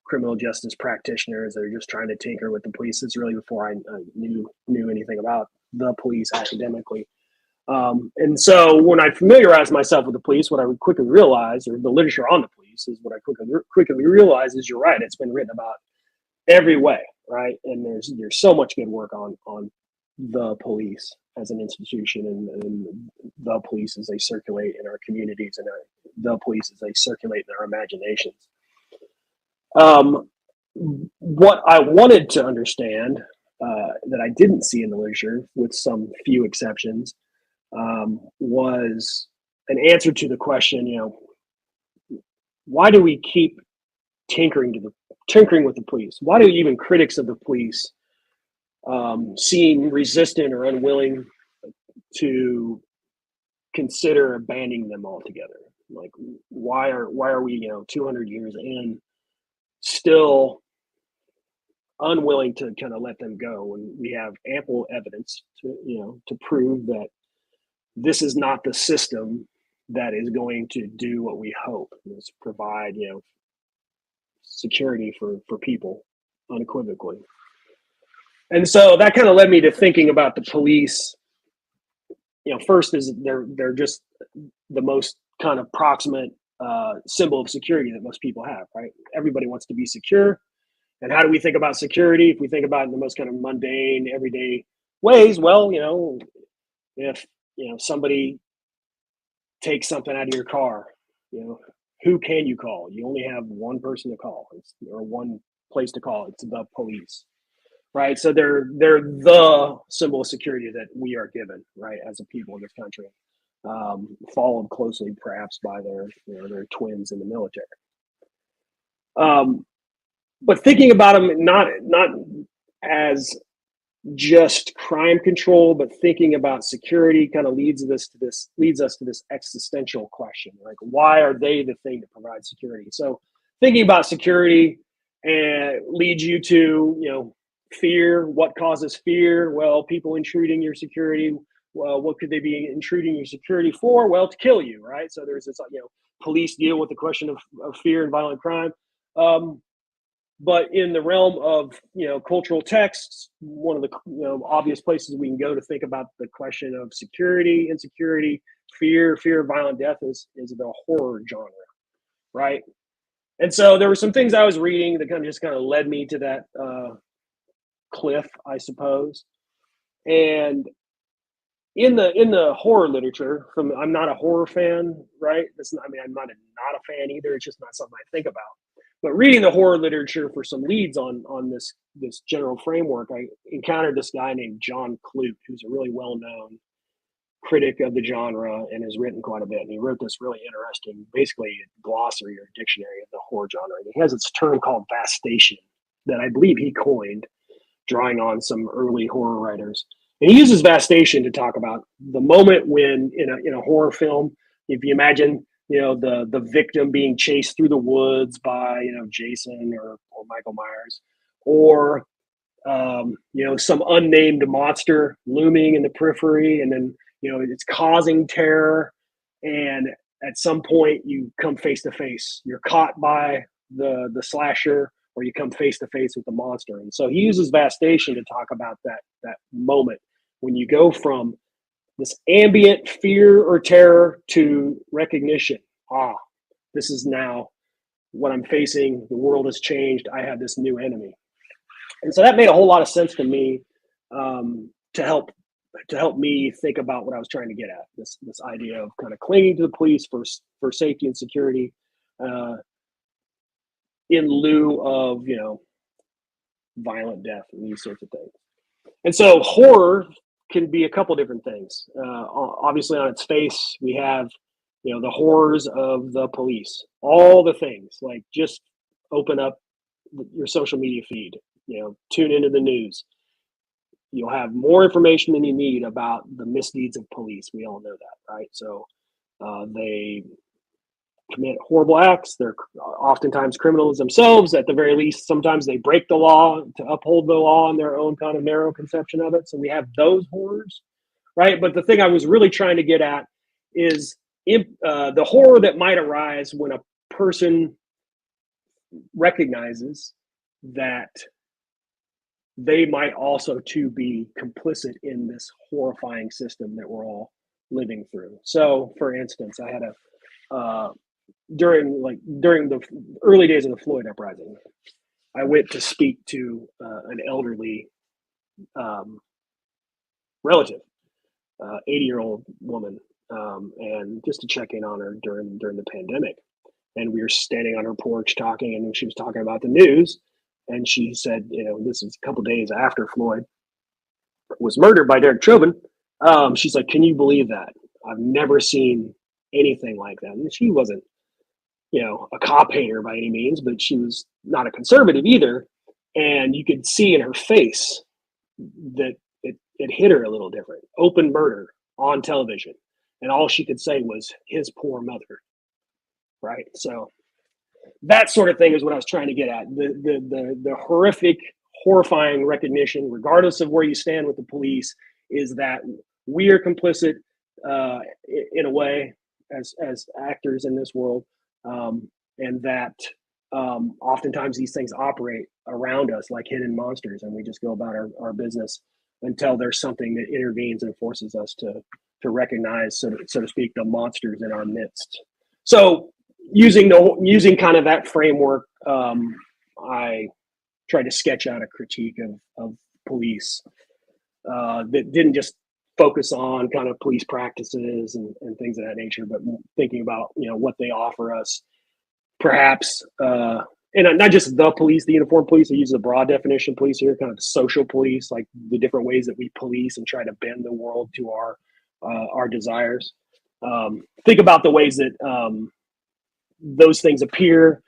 criminal justice practitioners that are just trying to tinker with the police. It's really before I knew anything about the police academically. And so when I familiarized myself with the police, what I would quickly realize, or the literature on the police, is what I quickly realized is you're right. It's been written about every way, right? And there's so much good work on the police as an institution, and the police as they circulate in our communities, and the police as they circulate in our imaginations. What I wanted to understand that I didn't see in the literature, with some few exceptions, was an answer to the question, why do we keep tinkering with the police? Why do even critics of the police seem resistant or unwilling to consider abandoning them altogether? Like, why are we 200 years in still unwilling to kind of let them go when we have ample evidence to prove that this is not the system that is going to do what we hope, is provide security for people unequivocally. And so that kind of led me to thinking about the police. First is they're just the most kind of proximate symbol of security that most people have, right? Everybody wants to be secure. And how do we think about security? If we think about it in the most kind of mundane, everyday ways, well, if somebody takes something out of your car, who can you call? You only have one person to call, or one place to call. It's the police. right? So they're the symbol of security that we are given, right, as a people in this country, followed closely perhaps by their twins in the military. But thinking about them not as just crime control, but thinking about security kind of leads us to this existential question, like why are they the thing to provide security? So thinking about security and leads you to fear. What causes fear? Well, people intruding your security. Well, what could they be intruding your security for? Well, to kill you, right? So there's this police deal with the question of fear and violent crime. But in the realm of cultural texts, one of the obvious places we can go to think about the question of security, insecurity, fear, violent death is the horror genre, right? And so there were some things I was reading that kind of led me to that cliff, I suppose. And in the horror literature, I'm not a horror fan, right? I'm not a fan either. It's just not something I think about. But reading the horror literature for some leads on this general framework, I encountered this guy named John Clute, who's a really well-known critic of the genre and has written quite a bit. And he wrote this really interesting, basically a glossary or dictionary of the horror genre. And he has this term called vastation that I believe he coined, drawing on some early horror writers. And he uses vastation to talk about the moment when in a horror film, if you imagine the victim being chased through the woods by Jason or Michael Myers, or some unnamed monster looming in the periphery, and then it's causing terror, and at some point you come face to face. You're caught by the slasher, or you come face to face with the monster. And so he uses vastation to talk about that moment when you go from this ambient fear or terror to recognition. This is now what I'm facing. The world has changed. I have this new enemy. And so that made a whole lot of sense to me, to help me think about what I was trying to get at. This idea of kind of clinging to the police for safety and security, in lieu of violent death and these sorts of things. And so horror can be a couple different things. Obviously, on its face, we have the horrors of the police. All the things, like just open up your social media feed, tune into the news. You'll have more information than you need about the misdeeds of police. We all know that, right? So they commit horrible acts. They're oftentimes criminals themselves. At the very least, sometimes they break the law to uphold the law in their own kind of narrow conception of it. So we have those horrors, right? But the thing I was really trying to get at is the horror that might arise when a person recognizes that they might also too be complicit in this horrifying system that we're all living through. So, for instance, I had during the early days of the Floyd uprising, I went to speak to an elderly relative, 80-year-old woman, and just to check in on her during the pandemic. And we were standing on her porch talking, and she was talking about the news. And she said, this is a couple days after Floyd was murdered by Derek Chauvin. She's like, "Can you believe that? I've never seen anything like that." And she wasn't, a cop hater by any means, but she was not a conservative either. And you could see in her face that it hit her a little different. Open murder on television. And all she could say was, "His poor mother." Right? So that sort of thing is what I was trying to get at. The horrific, horrifying recognition, regardless of where you stand with the police, is that we are complicit in a way as actors in this world, and that oftentimes these things operate around us like hidden monsters, and we just go about our business until there's something that intervenes and forces us to recognize, so to speak, the monsters in our midst. So using kind of that framework, I tried to sketch out a critique of police that didn't just focus on kind of police practices and things of that nature, but thinking about what they offer us, perhaps and not just the police, the uniformed police. I use the broad definition police here, kind of the social police, like the different ways that we police and try to bend the world to our desires. Think about the ways that those things appear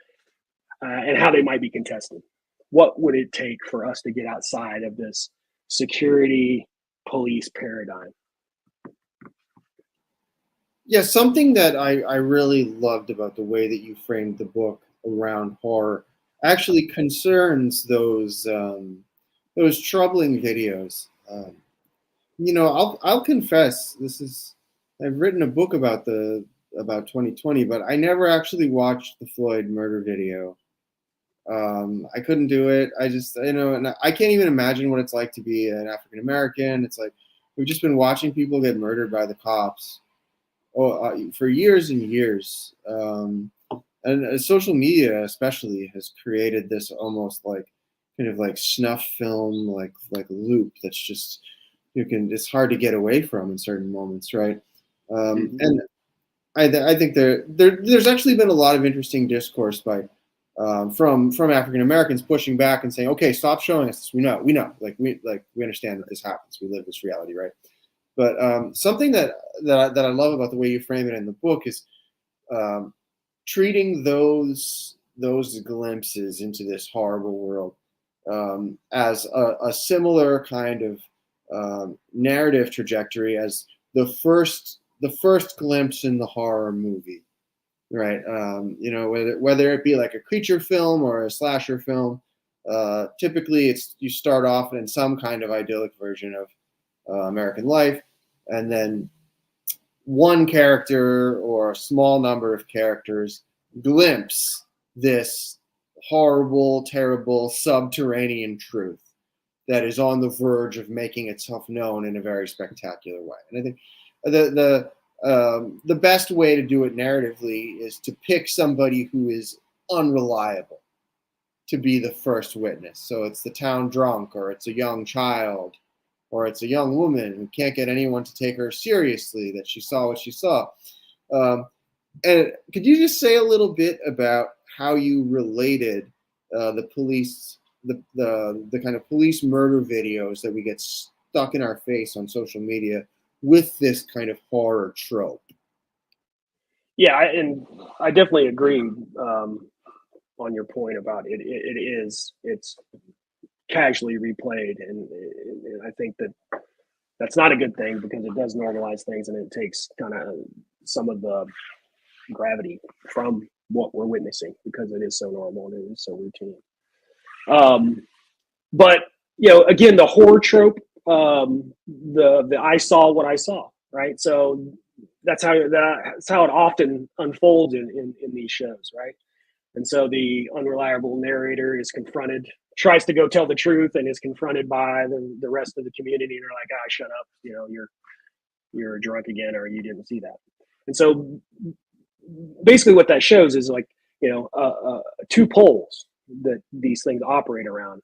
and how they might be contested. What would it take for us to get outside of this security police paradigm? Yeah, something that I really loved about the way that you framed the book around horror actually concerns those troubling videos. I'll confess, I've written a book about 2020, but I never actually watched the Floyd murder video. I couldn't do it. I just, and I can't even imagine what it's like to be an African American. It's like we've just been watching people get murdered by the cops for years and years. And social media especially has created this almost like kind of like snuff film like loop that's just it's hard to get away from in certain moments, right? And I think there's actually been a lot of interesting discourse by from African Americans pushing back and saying, okay, stop showing us this. We know, we understand that this happens. We live this reality, right? But something that I love about the way you frame it in the book is treating those glimpses into this horrible world as a similar kind of narrative trajectory as the first glimpse in the horror movie, right? Whether it be like a creature film or a slasher film, typically you start off in some kind of idyllic version of American life, and then one character or a small number of characters glimpse this horrible, terrible subterranean truth that is on the verge of making itself known in a very spectacular way. And I think the best way to do it narratively is to pick somebody who is unreliable to be the first witness. So it's the town drunk, or it's a young child, or it's a young woman who can't get anyone to take her seriously, that she saw what she saw. And could you just say a little bit about how you related the police, the kind of police murder videos that we get stuck in our face on social media with this kind of horror trope? Yeah, and I definitely agree on your point about it's casually replayed, and I think that's not a good thing, because it does normalize things and it takes kind of some of the gravity from what we're witnessing, because it is so normal and it is so routine. But again, the horror trope, the I saw what I saw, right? So that's how it often unfolds in these shows, right? And so the unreliable narrator is tries to go tell the truth, and is confronted by the rest of the community, and they're like, shut up, you're drunk again, or you didn't see that. And so basically what that shows is like, two poles that these things operate around.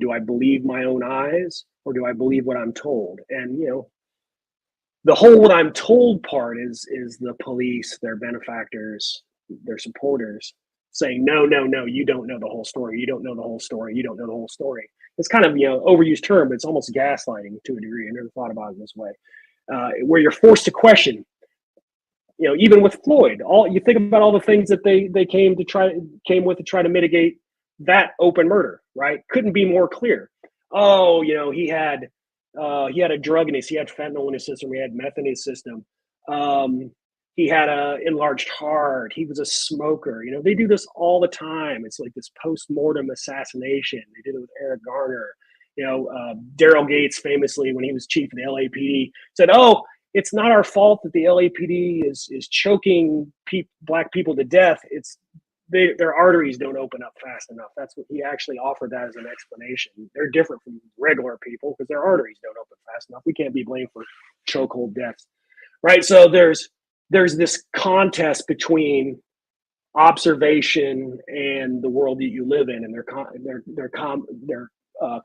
Do I believe my own eyes, or do I believe what I'm told? And the whole what I'm told part is the police, their benefactors, their supporters saying, no, you don't know the whole story. You don't know the whole story. You don't know the whole story. It's kind of, overused term, but it's almost gaslighting to a degree. I never thought about it this way, where you're forced to question. Even with Floyd, you think about all the things that they came with to try to mitigate that open murder, right? Couldn't be more clear. Oh, he had a drug in he had fentanyl in his system. He had meth in his system. He had a enlarged heart. He was a smoker. They do this all the time. It's like this post-mortem assassination. They did it with Eric Garner. Daryl Gates famously, when he was chief of the LAPD, said, "Oh, it's not our fault that the LAPD is choking black people to death. It's their arteries don't open up fast enough." That's what he actually offered that as an explanation. They're different from regular people because their arteries don't open fast enough. We can't be blamed for chokehold deaths, right? So there's this contest between observation and the world that you live in, and they're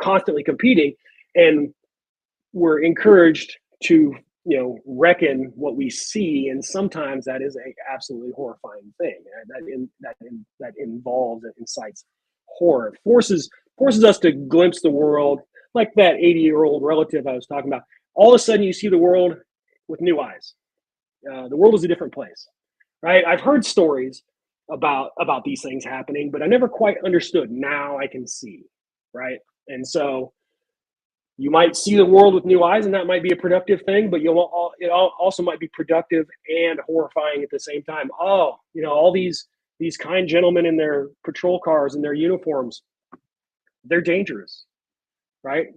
constantly competing, and we're encouraged to reckon what we see, and sometimes that is a absolutely horrifying thing that involves and incites horror. Forces us to glimpse the world like that 80-year-old relative I was talking about. All of a sudden, you see the world with new eyes. The world is a different place, right? I've heard stories about these things happening, but I never quite understood. Now I can see, right? And so you might see the world with new eyes, and that might be a productive thing, but it also might be productive and horrifying at the same time. Oh, all these kind gentlemen in their patrol cars and their uniforms, they're dangerous, right?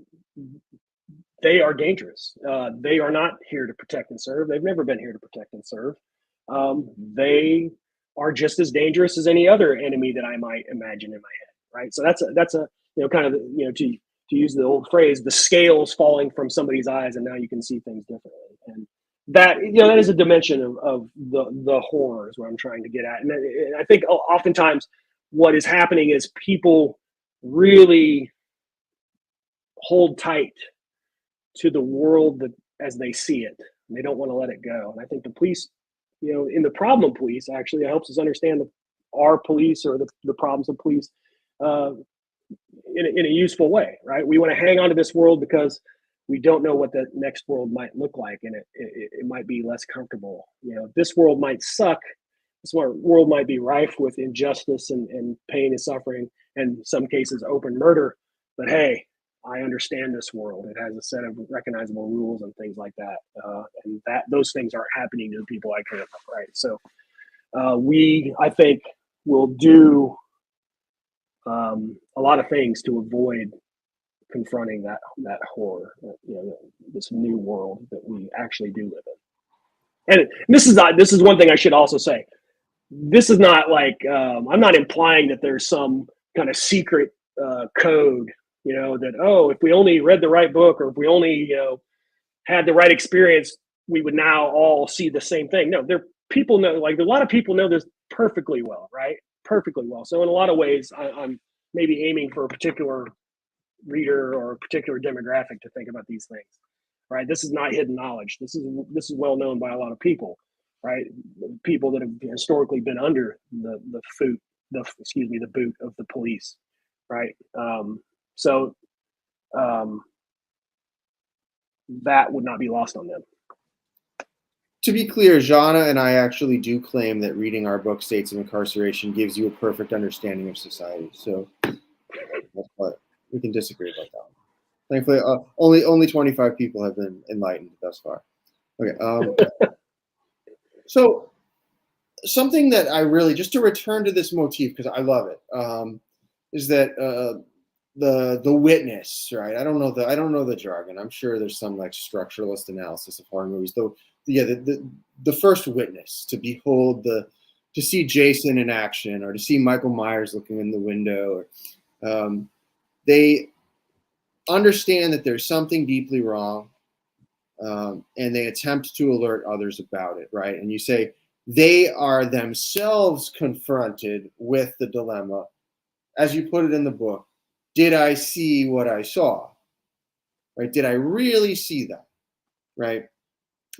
They are dangerous. They are not here to protect and serve. They've never been here to protect and serve. They are just as dangerous as any other enemy that I might imagine in my head, right? So that's a kind of to use the old phrase, the scales falling from somebody's eyes, and now you can see things differently. And that that is a dimension of the horror is what I'm trying to get at. And I think oftentimes what is happening is people really hold tight to the world as they see it, and they don't want to let it go. And I think the police, in the problem police, actually helps us understand our police or the problems of police in a useful way, right? We want to hang on to this world because we don't know what the next world might look like, and it might be less comfortable. This world might suck. This world might be rife with injustice and pain and suffering, and in some cases open murder. But hey, I understand this world. It has a set of recognizable rules and things like that, and those things aren't happening to the people I care about, right? So I think, will do a lot of things to avoid confronting that horror, this new world that we actually do live in. And this is one thing I should also say. This is not like I'm not implying that there's some kind of secret code, that if we only read the right book, or if we only had the right experience, we would now all see the same thing. No, people know, like a lot of people know this perfectly well, right? Perfectly well. So in a lot of ways, I'm maybe aiming for a particular reader or a particular demographic to think about these things, right? This is not hidden knowledge. This is well known by a lot of people, right? People that have historically been under the boot of the police, right? So that would not be lost on them. To be clear, Zhanna and I actually do claim that reading our book, States of Incarceration, gives you a perfect understanding of society. So but we can disagree about that. Thankfully, only 25 people have been enlightened thus far. Okay. So something that I really, just to return to this motif, because I love it, is that the witness, right? I don't know the jargon. I'm sure there's some like structuralist analysis of horror movies, though. Yeah, the first witness, to behold to see Jason in action, or to see Michael Myers looking in the window, or they understand that there's something deeply wrong, and they attempt to alert others about it, right? And you say they are themselves confronted with the dilemma, as you put it in the book. Did I see what I saw? Right? Did I really see that? Right?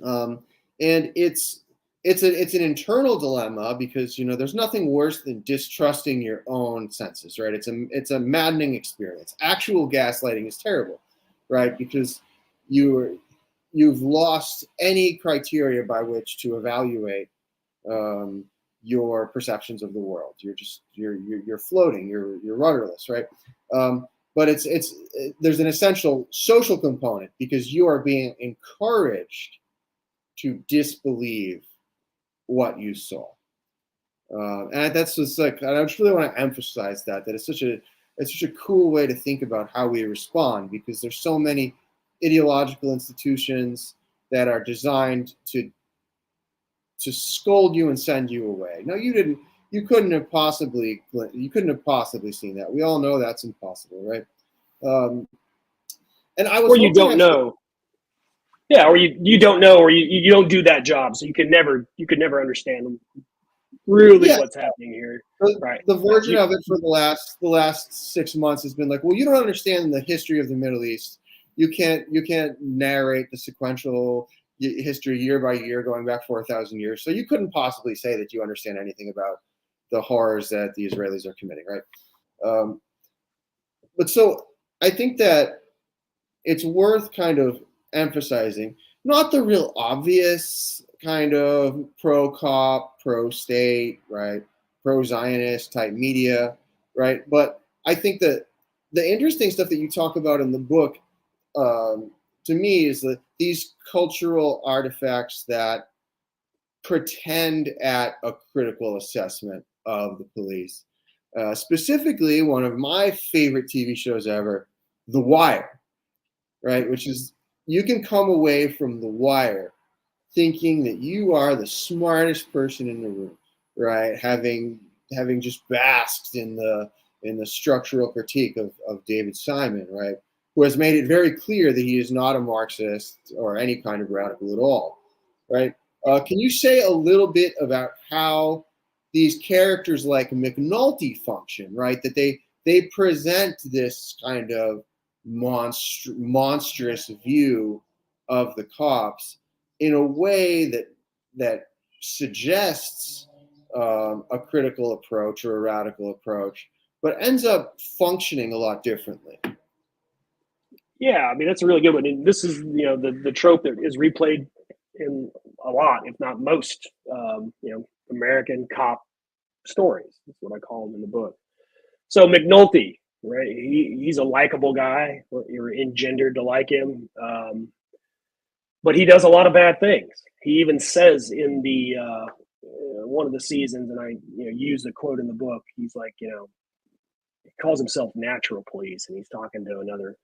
And it's an internal dilemma, because there's nothing worse than distrusting your own senses, right? It's a maddening experience. Actual gaslighting is terrible, right? Because you've lost any criteria by which to evaluate your perceptions of the world. You're floating. You're rudderless, right? But there's an essential social component, because you are being encouraged to disbelieve what you saw, and that's just like, I just really want to emphasize that it's such a cool way to think about how we respond, because there's so many ideological institutions that are designed to scold you and send you away. No, you couldn't have possibly seen that. We all know that's impossible, right? And I was, or you don't know. Yeah, or you don't know, or you don't do that job, so you could never understand really what's happening here. Right. The version of it for the last 6 months has been like, well, you don't understand the history of the Middle East. You can't narrate the sequential history year by year, going back 4,000 years. So you couldn't possibly say that you understand anything about the horrors that the Israelis are committing, right? But so I think that it's worth kind of emphasizing not the real obvious kind of pro-cop, pro-state, right, pro-Zionist type media, right? But I think that the interesting stuff that you talk about in the book, to me, is that these cultural artifacts that pretend at a critical assessment of the police. Specifically, one of my favorite TV shows ever, The Wire, right? Which is, you can come away from The Wire thinking that you are the smartest person in the room, right? Having just basked in the structural critique of David Simon, right? Who has made it very clear that he is not a Marxist or any kind of radical at all, right? Can you say a little bit about how these characters like McNulty function, right? That they present this kind of monstrous view of the cops in a way that suggests a critical approach or a radical approach, but ends up functioning a lot differently. Yeah, I mean, that's a really good one. And this is, the trope that is replayed in a lot, if not most, American cop stories. That's what I call them in the book. So McNulty, right? He's a likable guy. You're engendered to like him, but he does a lot of bad things. He even says in the one of the seasons, and I use the quote in the book. He's like, he calls himself natural police, and he's talking to another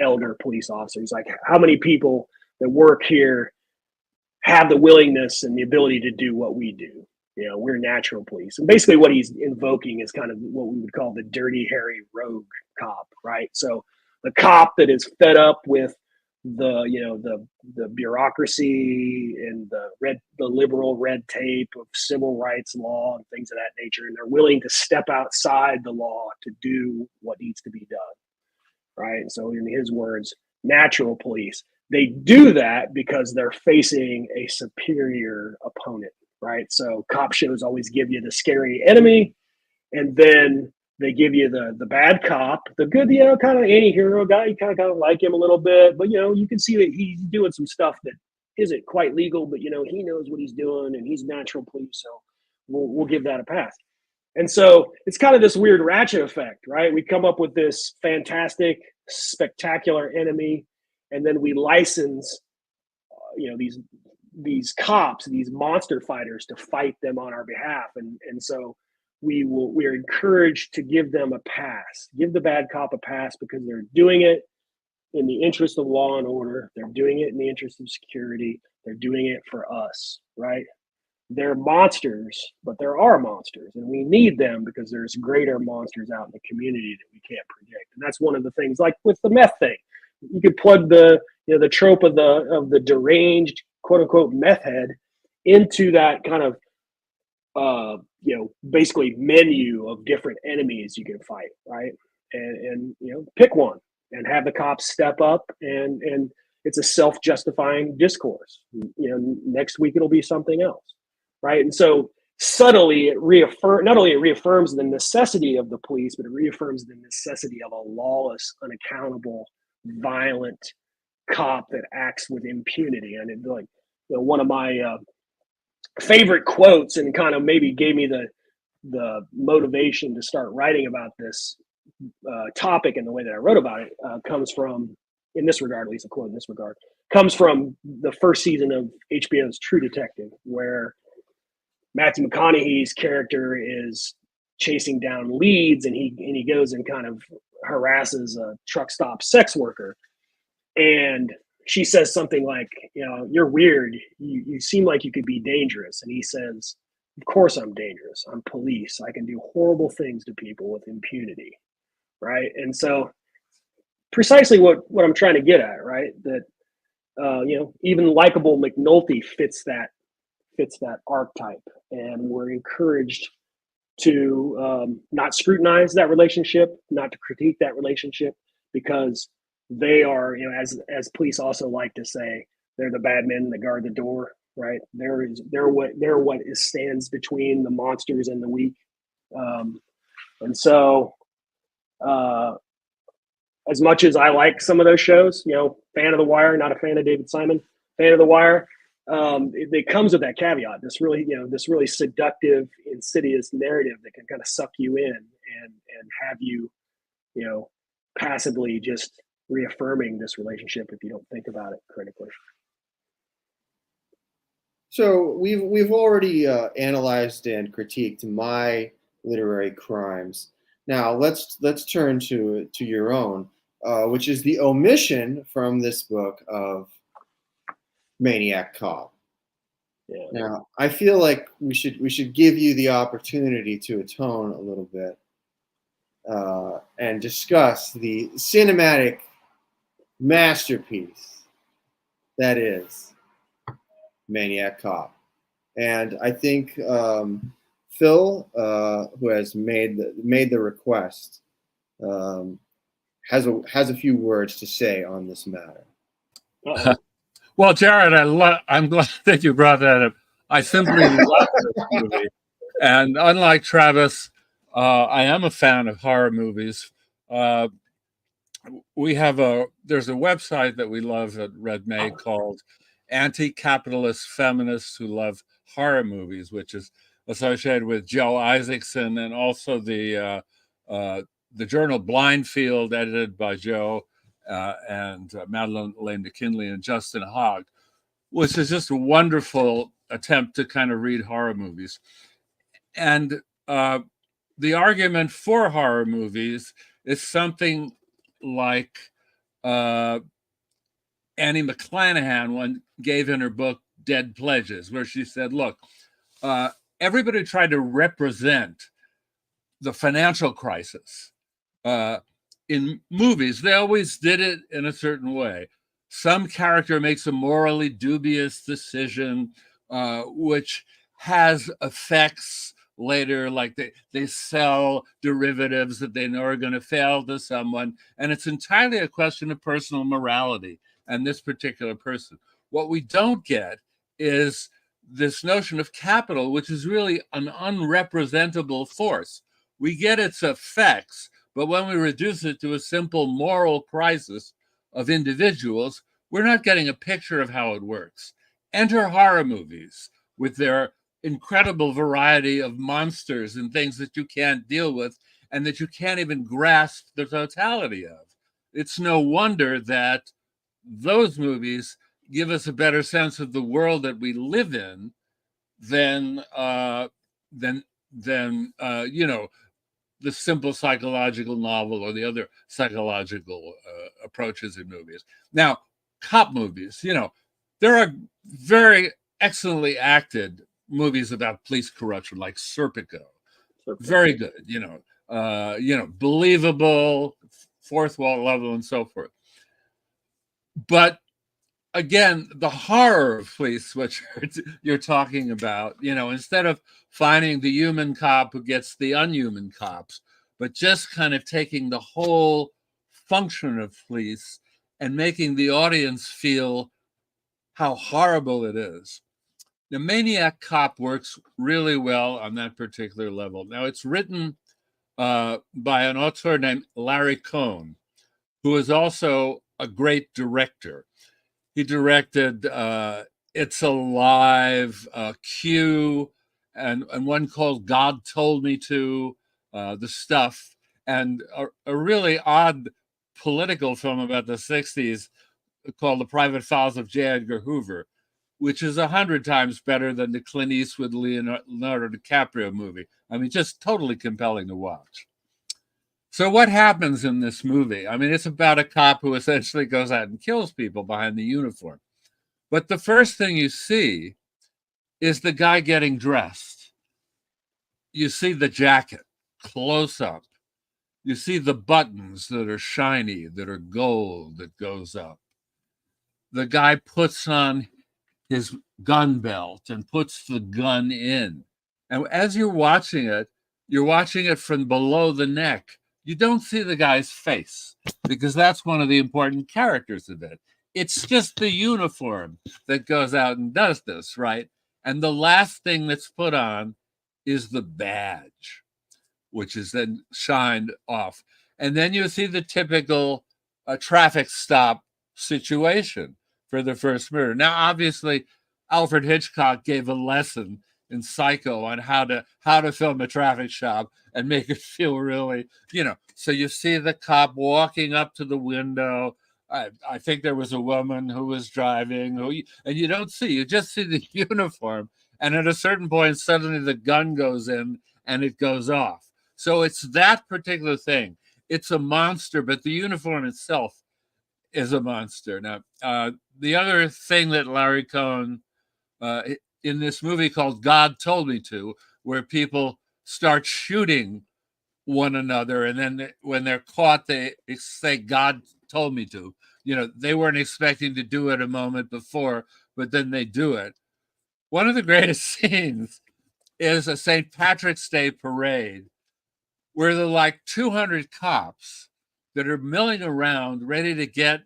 elder police officer. He's like, how many people that work here have the willingness and the ability to do what we do? We're natural police. And basically what he's invoking is kind of what we would call the dirty, hairy rogue cop, right? So the cop that is fed up with the bureaucracy and the liberal red tape of civil rights law and things of that nature, and they're willing to step outside the law to do what needs to be done, right? So in his words, natural police. They do that because they're facing a superior opponent, right? So cop shows always give you the scary enemy, and then they give you the bad cop, the good, kind of anti-hero guy. You kind of like him a little bit, but you can see that he's doing some stuff that isn't quite legal, but he knows what he's doing, and he's natural police, so we'll give that a pass. And so it's kind of this weird ratchet effect, right? We come up with this fantastic, spectacular enemy, and then we license, these cops, these monster fighters, to fight them on our behalf, and so we're encouraged to give them a pass, give the bad cop a pass, because they're doing it in the interest of law and order. They're doing it in the interest of security. They're doing it for us, right? They're monsters, but there are monsters, and we need them because there's greater monsters out in the community that we can't predict. And that's one of the things, like with the meth thing. You could plug the trope of the deranged, quote unquote, meth head into that kind of basically menu of different enemies you can fight, right? And pick one and have the cops step up, and it's a self-justifying discourse. Next week it'll be something else, right? And so subtly it reaffirms the necessity of the police, but it reaffirms the necessity of a lawless, unaccountable, violent cop that acts with impunity. And it, like, one of my favorite quotes, and kind of maybe gave me the motivation to start writing about this topic and the way that I wrote about it, comes from, in this regard, at least a quote in this regard, comes from the first season of HBO's True Detective, where Matthew McConaughey's character is chasing down leads, and he goes and kind of harasses a truck stop sex worker, and she says something like, you're weird. You seem like you could be dangerous. And he says, of course I'm dangerous. I'm police. I can do horrible things to people with impunity, right? And so precisely what I'm trying to get at, right? That, even likable McNulty fits that archetype. And we're encouraged to not scrutinize that relationship, not to critique that relationship, because they are, as police also like to say, They're the bad men that guard the door, right? They're what stands between the monsters and the weak. And so, as much as I like some of those shows, fan of The Wire, not a fan of David Simon, fan of The Wire. It comes with that caveat. This really seductive, insidious narrative that can kind of suck you in and have you, passively just reaffirming this relationship if you don't think about it critically. So we've already analyzed and critiqued my literary crimes. Now let's turn to your own, which is the omission from this book of Maniac Cop. Yeah. Now I feel like we should give you the opportunity to atone a little bit and discuss the cinematic masterpiece that is Maniac Cop. And I think Phil, who has made the request, has a few words to say on this matter. Well, Jarrod, I'm glad that you brought that up. I simply love this movie, and unlike Travis, I am a fan of horror movies. There's a website that we love at Red May called Anti-Capitalist Feminists Who Love Horror Movies, which is associated with Joe Isaacson, and also the journal Blindfield, edited by Joe and Madeleine McKinley and Justin Hogg, which is just a wonderful attempt to kind of read horror movies. And the argument for horror movies is something like Annie McClanahan gave in her book Dead Pledges, where she said, look, everybody tried to represent the financial crisis in movies. They always did it in a certain way. Some character makes a morally dubious decision, which has effects later, like they sell derivatives that they know are going to fail to someone. And it's entirely a question of personal morality and this particular person. What we don't get is this notion of capital, which is really an unrepresentable force. We get its effects, but when we reduce it to a simple moral crisis of individuals, we're not getting a picture of how it works. Enter horror movies with their incredible variety of monsters and things that you can't deal with and that you can't even grasp the totality of. It's no wonder that those movies give us a better sense of the world that we live in than the simple psychological novel or the other psychological approaches in movies. Now, cop movies, there are very excellently acted movies about police corruption, like Serpico. Very good, believable, fourth wall level, and so forth. But again, the horror of police, which you're talking about, instead of finding the human cop who gets the unhuman cops, but just kind of taking the whole function of police and making the audience feel how horrible it is. The Maniac Cop works really well on that particular level. Now, it's written by an author named Larry Cohn, who is also a great director. He directed It's Alive, Q, and one called God Told Me To, The Stuff, and a really odd political film about the 60s called The Private Files of J. Edgar Hoover, which is 100 times better than the Clint Eastwood Leonardo DiCaprio movie. I mean, just totally compelling to watch. So what happens in this movie? I mean, it's about a cop who essentially goes out and kills people behind the uniform. But the first thing you see is the guy getting dressed. You see the jacket close up. You see the buttons that are shiny, that are gold, that goes up. The guy puts on his gun belt and puts the gun in. And as you're watching it from below the neck. You don't see the guy's face because that's one of the important characters of it. It's just the uniform that goes out and does this, right? And the last thing that's put on is the badge, which is then shined off. And then you see the typical traffic stop situation for the first murder. Now, obviously, Alfred Hitchcock gave a lesson in Psycho on how to film a traffic stop and make it feel really, So you see the cop walking up to the window. I think there was a woman who was driving, and you don't see, you just see the uniform. And at a certain point, suddenly the gun goes in and it goes off. So it's that particular thing. It's a monster, but the uniform itself is a monster. Now, the other thing that Larry Cohen, in this movie called God Told Me To, where people start shooting one another, and then when they're caught, they say, God told me to. They weren't expecting to do it a moment before, but then they do it. One of the greatest scenes is a St. Patrick's Day parade where there are like 200 cops that are milling around ready to get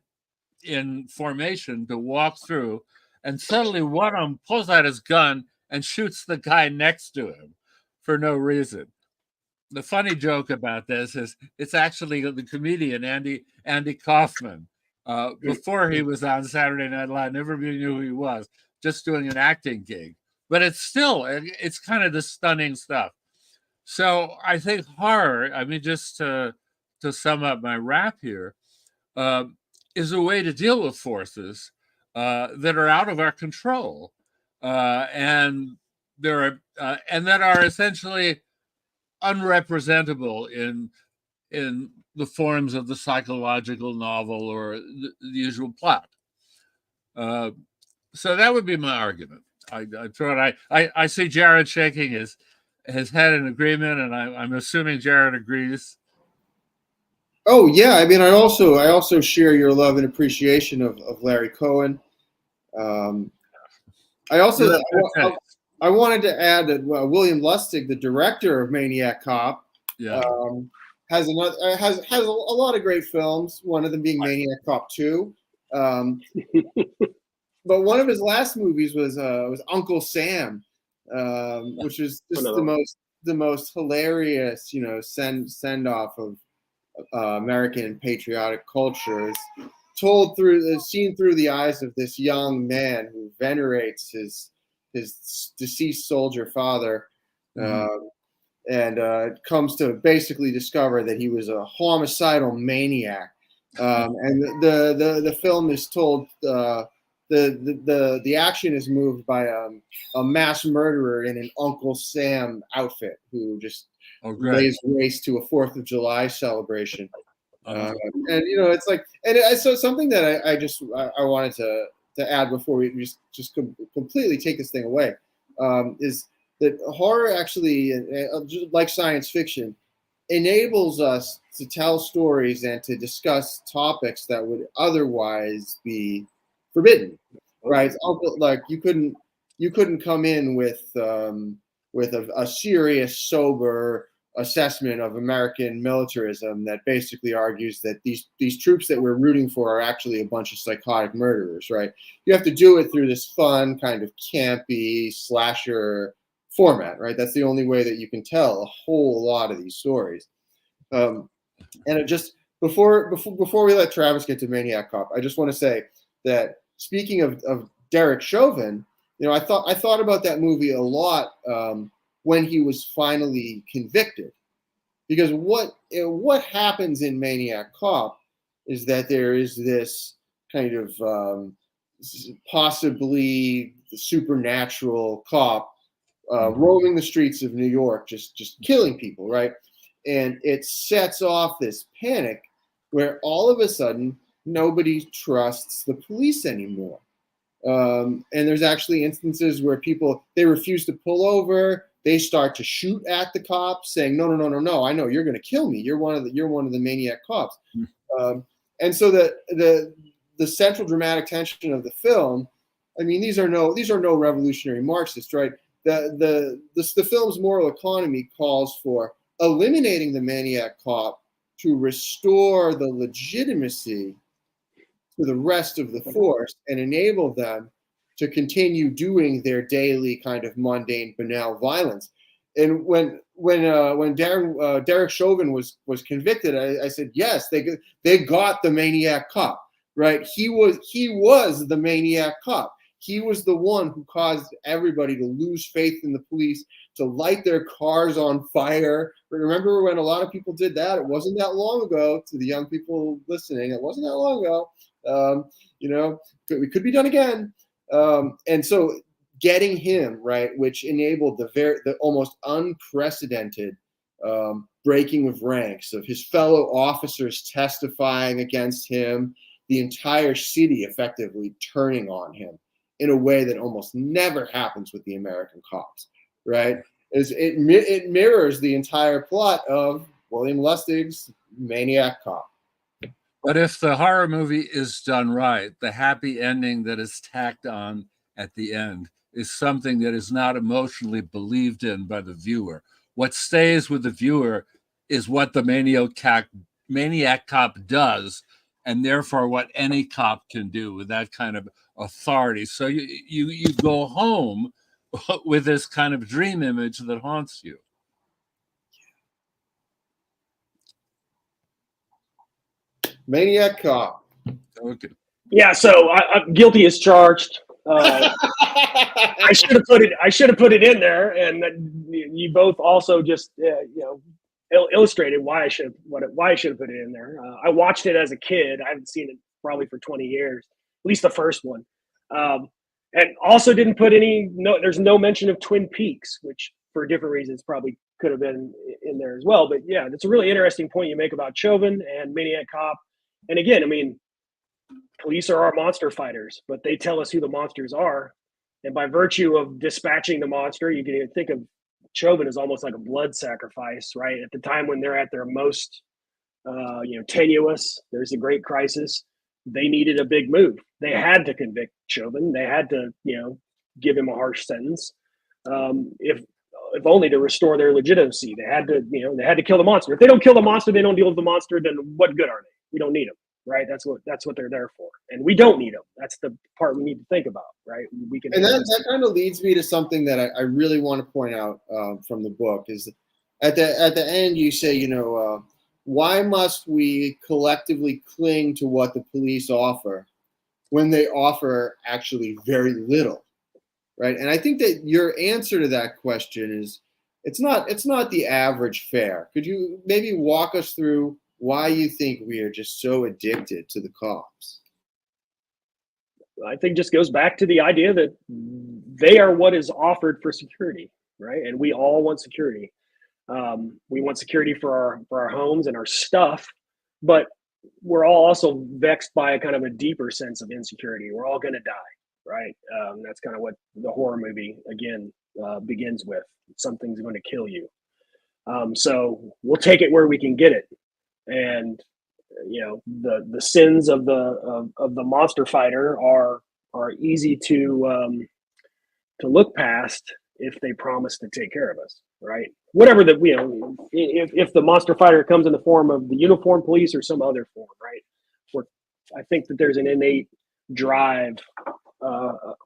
in formation to walk through. And suddenly one of them pulls out his gun and shoots the guy next to him for no reason. The funny joke about this is it's actually the comedian Andy Kaufman. Before he was on Saturday Night Live, nobody knew who he was, just doing an acting gig. But it's kind of the stunning stuff. So I think horror, just to sum up my wrap here, is a way to deal with forces that are out of our control, and that are essentially unrepresentable in the forms of the psychological novel or the usual plot. So that would be my argument. I see Jarrod shaking his head in agreement, and I'm assuming Jarrod agrees. Oh yeah, I also share your love and appreciation of Larry Cohen. I wanted to add that William Lustig, the director of Maniac Cop, has a lot of great films. One of them being Maniac Cop 2. But one of his last movies was Uncle Sam, which is just the most hilarious, send off of American patriotic culture. It's seen through the eyes of this young man who venerates his deceased soldier father, and comes to basically discover that he was a homicidal maniac. And the film is told. The action is moved by a mass murderer in an Uncle Sam outfit who just lays waste to a 4th of July celebration. And it's like, so something that I wanted to add before we just completely take this thing away is that horror actually, like science fiction, enables us to tell stories and to discuss topics that would otherwise be forbidden, right? Like you couldn't come in with a serious, sober assessment of American militarism that basically argues that these troops that we're rooting for are actually a bunch of psychotic murderers, right? You have to do it through this fun, kind of campy slasher format, right? That's the only way that you can tell a whole lot of these stories. And it just before we let Travis get to Maniac Cop, I just want to say that speaking of Derek Chauvin, I thought about that movie a lot when he was finally convicted, because what happens in Maniac Cop is that there is this kind of possibly supernatural cop roaming the streets of New York, just killing people, right? And it sets off this panic where all of a sudden nobody trusts the police anymore. And there's actually instances where they refuse to pull over. They start to shoot at the cops, saying, "No! I know you're going to kill me. You're one of the maniac cops." And so the central dramatic tension of the film, these are no revolutionary Marxists, right? The film's moral economy calls for eliminating the maniac cop to restore the legitimacy to the rest of the force and enable them to continue doing their daily kind of mundane, banal violence. And when Derek Chauvin was convicted, I said, yes, they got the Maniac Cop, right? He was the Maniac Cop. He was the one who caused everybody to lose faith in the police, to light their cars on fire. Remember when a lot of people did that? It wasn't that long ago. To the young people listening, it wasn't that long ago. It could be done again. And so getting him, right, which enabled the almost unprecedented breaking of ranks of his fellow officers testifying against him, the entire city effectively turning on him in a way that almost never happens with the American cops, right? It mirrors the entire plot of William Lustig's Maniac Cop. But if the horror movie is done right, the happy ending that is tacked on at the end is something that is not emotionally believed in by the viewer. What stays with the viewer is what the Maniac Cop does, and therefore what any cop can do with that kind of authority. So you go home with this kind of dream image that haunts you. Maniac Cop. Okay. Yeah, so I'm guilty as charged. I should have put it in there, and you both also just illustrated why I should have put it in there. I watched it as a kid. I haven't seen it probably for 20 years, at least the first one, and also didn't put there's no mention of Twin Peaks, which for different reasons probably could have been in there as well. But yeah, that's a really interesting point you make about Chauvin and Maniac Cop. And again, I mean, police are our monster fighters, but they tell us who the monsters are. And by virtue of dispatching the monster, you can think of Chauvin as almost like a blood sacrifice, right? At the time when they're at their most, tenuous, there's a great crisis. They needed a big move. They had to convict Chauvin. They had to, give him a harsh sentence, if only to restore their legitimacy. They had to kill the monster. If they don't kill the monster, they don't deal with the monster. Then what good are they? We don't need them. Right, that's what they're there for, and we don't need them. That's the part we need to think about, right? We can, and that kind of leads me to something that I really want to point out from the book is at the end you say, why must we collectively cling to what the police offer when they offer actually very little, right? And I think that your answer to that question is it's not the average fare. Could you maybe walk us through why you think we are just so addicted to the cops? I think just goes back to the idea that they are what is offered for security, right? And we all want security. We want security for our homes and our stuff, but we're all also vexed by a kind of a deeper sense of insecurity. We're all going to die, right? That's kind of what the horror movie again begins with. Something's going to kill you. So we'll take it where we can get it. And the sins of the monster fighter are easy to look past if they promise to take care of us, right? Whatever if the monster fighter comes in the form of the uniformed police or some other form, right? I think that there's an innate drive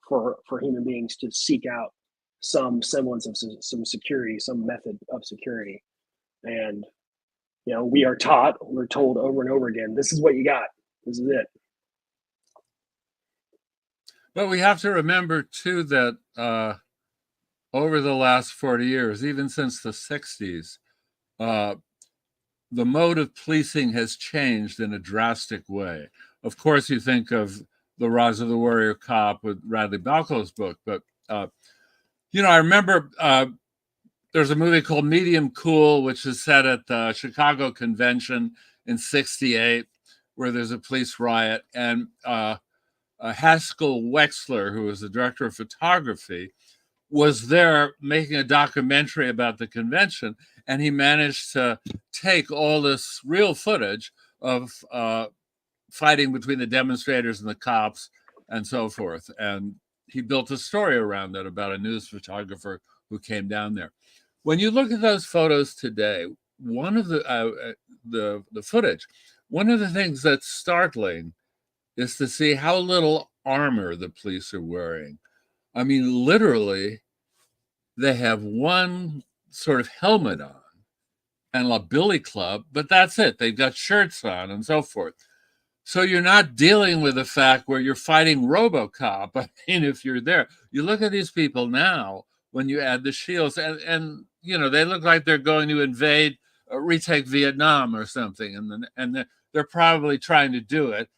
for human beings to seek out some semblance of some security, some method of security, and we're told over and over again, this is what you got. This is it. But we have to remember, too, that over the last 40 years, even since the 60s, the mode of policing has changed in a drastic way. Of course, you think of The Rise of the Warrior Cop with Radley Balco's book, but, I remember there's a movie called Medium Cool, which is set at the Chicago Convention in '68, where there's a police riot. And Haskell Wexler, who was the director of photography, was there making a documentary about the convention. And he managed to take all this real footage of fighting between the demonstrators and the cops and so forth. And he built a story around it about a news photographer who came down there. When you look at those photos today, one of the footage, one of the things that's startling is to see how little armor the police are wearing. I mean, literally, they have one sort of helmet on and a billy club, but that's it. They've got shirts on and so forth. So you're not dealing with the fact where you're fighting RoboCop. I mean, if you're there, you look at these people now when you add the shields, and you know they look like they're going to invade, retake Vietnam or something, and they're probably trying to do it,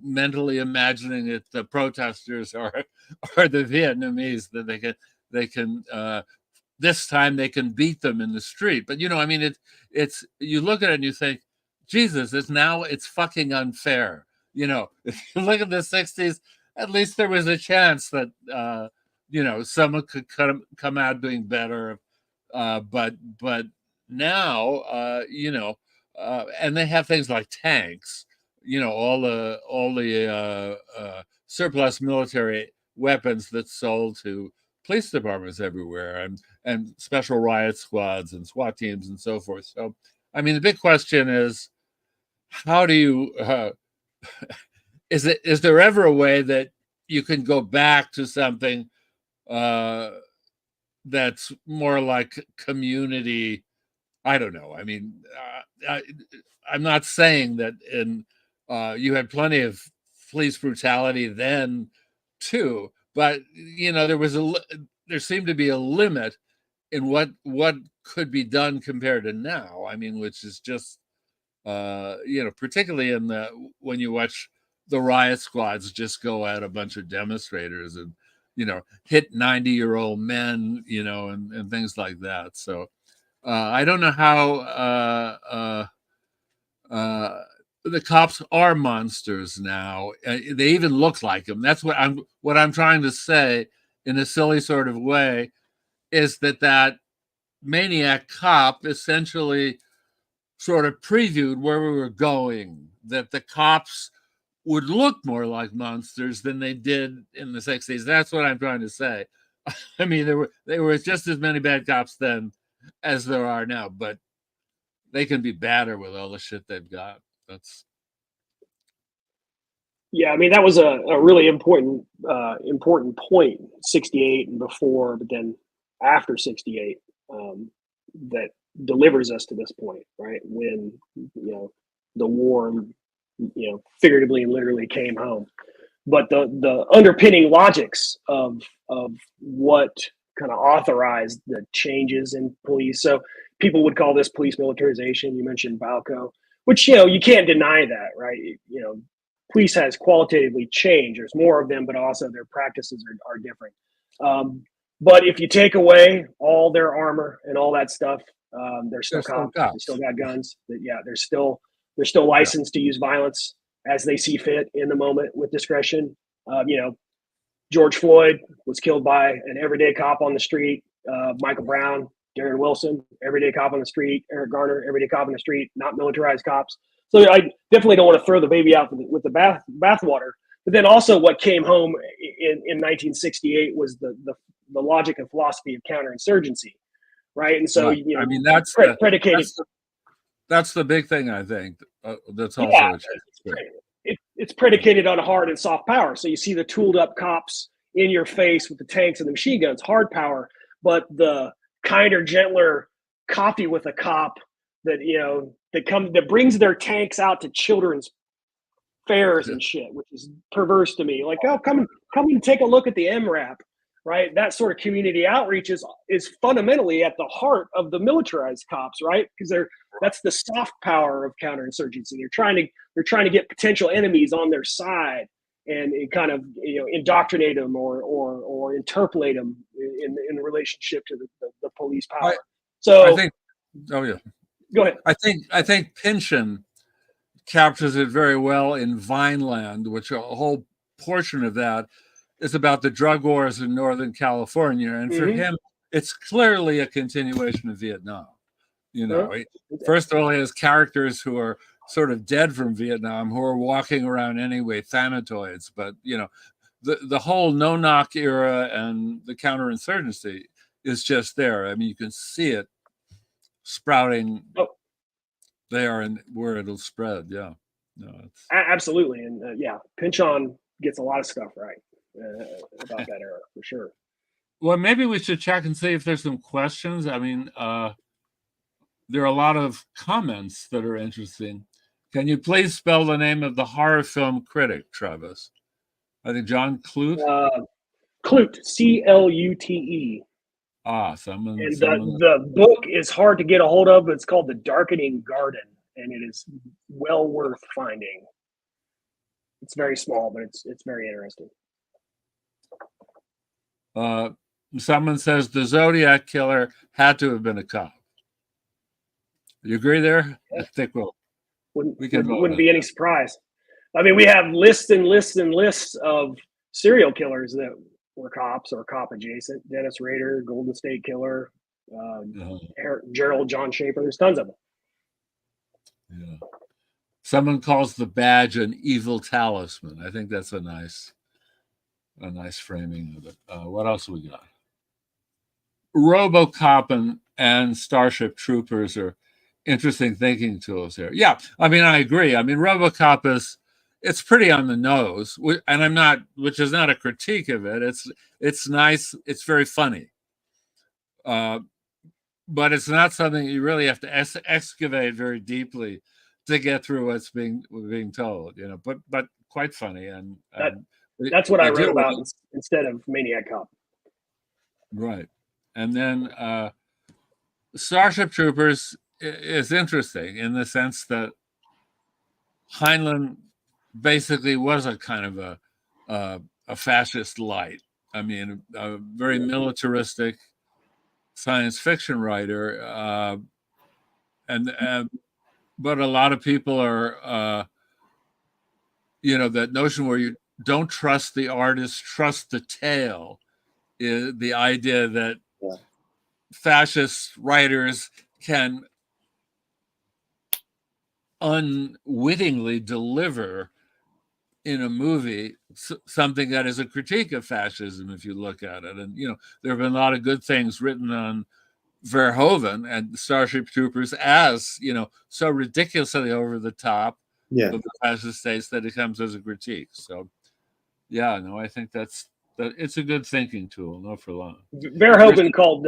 mentally imagining that the protesters are the Vietnamese, that they can this time they can beat them in the street. But you know, I mean, it's you look at it and you think, Jesus, it's fucking unfair. You know, if you look at the '60s, at least there was a chance that you know someone could come out doing better. But now, you know, and they have things like tanks. You know, all the surplus military weapons that's sold to police departments everywhere, and special riot squads and SWAT teams and so forth. So, I mean, the big question is, how do you is there ever a way that you can go back to something that's more like community? I don't know. I mean, I'm not saying that you had plenty of police brutality then too, but you know there seemed to be a limit in what could be done compared to now. I mean, which is just you know, particularly when you watch the riot squads just go at a bunch of demonstrators and you know hit 90-year-old men, you know, and things like that. So I don't know how the cops are monsters now. They even look like them. That's what I'm trying to say in a silly sort of way, is that Maniac Cop essentially sort of previewed where we were going, that the cops would look more like monsters than they did in the '60s. That's what I'm trying to say. I mean, there were just as many bad cops then as there are now, but they can be badder with all the shit they've got. That's Yeah, I mean that was a really important point, '68 and before, but then after '68, that delivers us to this point, right? When the war, figuratively and literally came home. But the underpinning logics of what kind of authorized the changes in police. So people would call this police militarization. You mentioned Balco, which you can't deny that, right? Police has qualitatively changed. There's more of them, but also their practices are different. But if you take away all their armor and all that stuff, they're still cops. They still got guns. Yeah, they're still licensed to use violence as they see fit in the moment with discretion. George Floyd was killed by an everyday cop on the street. Michael Brown, Darren Wilson, everyday cop on the street. Eric Garner, everyday cop on the street, not militarized cops. So I definitely don't want to throw the baby out with the bathwater. But then also what came home in 1968 was the logic and philosophy of counterinsurgency, right? And so, right. I mean, predicated. That's the big thing, I think. That's also it's predicated on hard and soft power. So you see the tooled up cops in your face with the tanks and the machine guns, hard power, but the kinder, gentler coffee with a cop that brings their tanks out to children's fairs and shit, which is perverse to me. Like, oh, come and take a look at the MRAP, right? That sort of community outreach is fundamentally at the heart of the militarized cops, right? Because that's the soft power of counterinsurgency. They're trying to get potential enemies on their side and kind of indoctrinate them or interpolate them in relationship to the police power. I think. Oh yeah. Go ahead. I think Pynchon captures it very well in Vineland, which a whole portion of that is about the drug wars in Northern California, and for him, it's clearly a continuation of Vietnam. First of all, he has characters who are sort of dead from Vietnam who are walking around anyway, thanatoids. But the whole no-knock era and the counterinsurgency is just there. I mean, you can see it sprouting there and where it'll spread. Yeah. No, it's Absolutely, and Pynchon gets a lot of stuff right about that era for sure. well, maybe we should check and see if there's some questions. I mean, there are a lot of comments that are interesting. Can you please spell the name of the horror film critic, Travis? I think John Clute. Clute, Clute. Someone. And the book is hard to get a hold of, but it's called The Darkening Garden, and it is well worth finding. It's very small, but it's very interesting. Someone says the Zodiac killer had to have been a cop. You agree there? I think wouldn't be any surprise. I mean, we have lists and lists and lists of serial killers that were cops or cop adjacent. Dennis Rader, Golden State Killer, Jarrod, John Schaefer. There's tons of them. Yeah. Someone calls the badge an evil talisman. I think that's a nice framing of it. What else we got? RoboCop and Starship Troopers are interesting thinking tools here. Yeah, I mean, I agree. I mean, RoboCop it's pretty on the nose, and which is not a critique of it. It's nice. It's very funny. But it's not something you really have to excavate very deeply to get through what's being told, but quite funny. And that's what I wrote about instead of Maniac Cop. Right. And then Starship Troopers is interesting in the sense that Heinlein basically was a kind of a fascist light. I mean, a very militaristic science fiction writer, but a lot of people are, that notion where you don't trust the artist, trust the tale, is the idea that fascist writers can unwittingly deliver in a movie something that is a critique of fascism, if you look at it. And, there have been a lot of good things written on Verhoeven and Starship Troopers as, so ridiculously over the top of the fascist states that it comes as a critique. So, I think it's a good thinking tool, no for long. Verhoeven called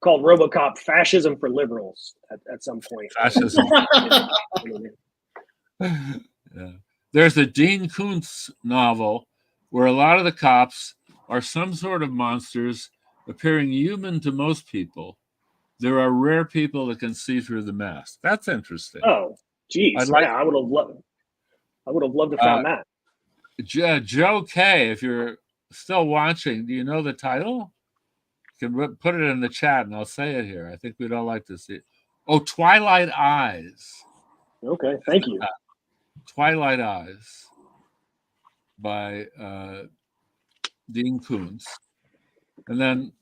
RoboCop fascism for liberals at some point. Fascism. Yeah. There's a Dean Koontz novel where a lot of the cops are some sort of monsters appearing human to most people. There are rare people that can see through the mask. That's interesting. Oh, geez. I would have loved to find that. Joe K., if you're still watching, do you know the title? You can put it in the chat and I'll say it here. I think we'd all like to see it. Oh, Twilight Eyes. Okay, thank you. Twilight Eyes by Dean Koontz. And then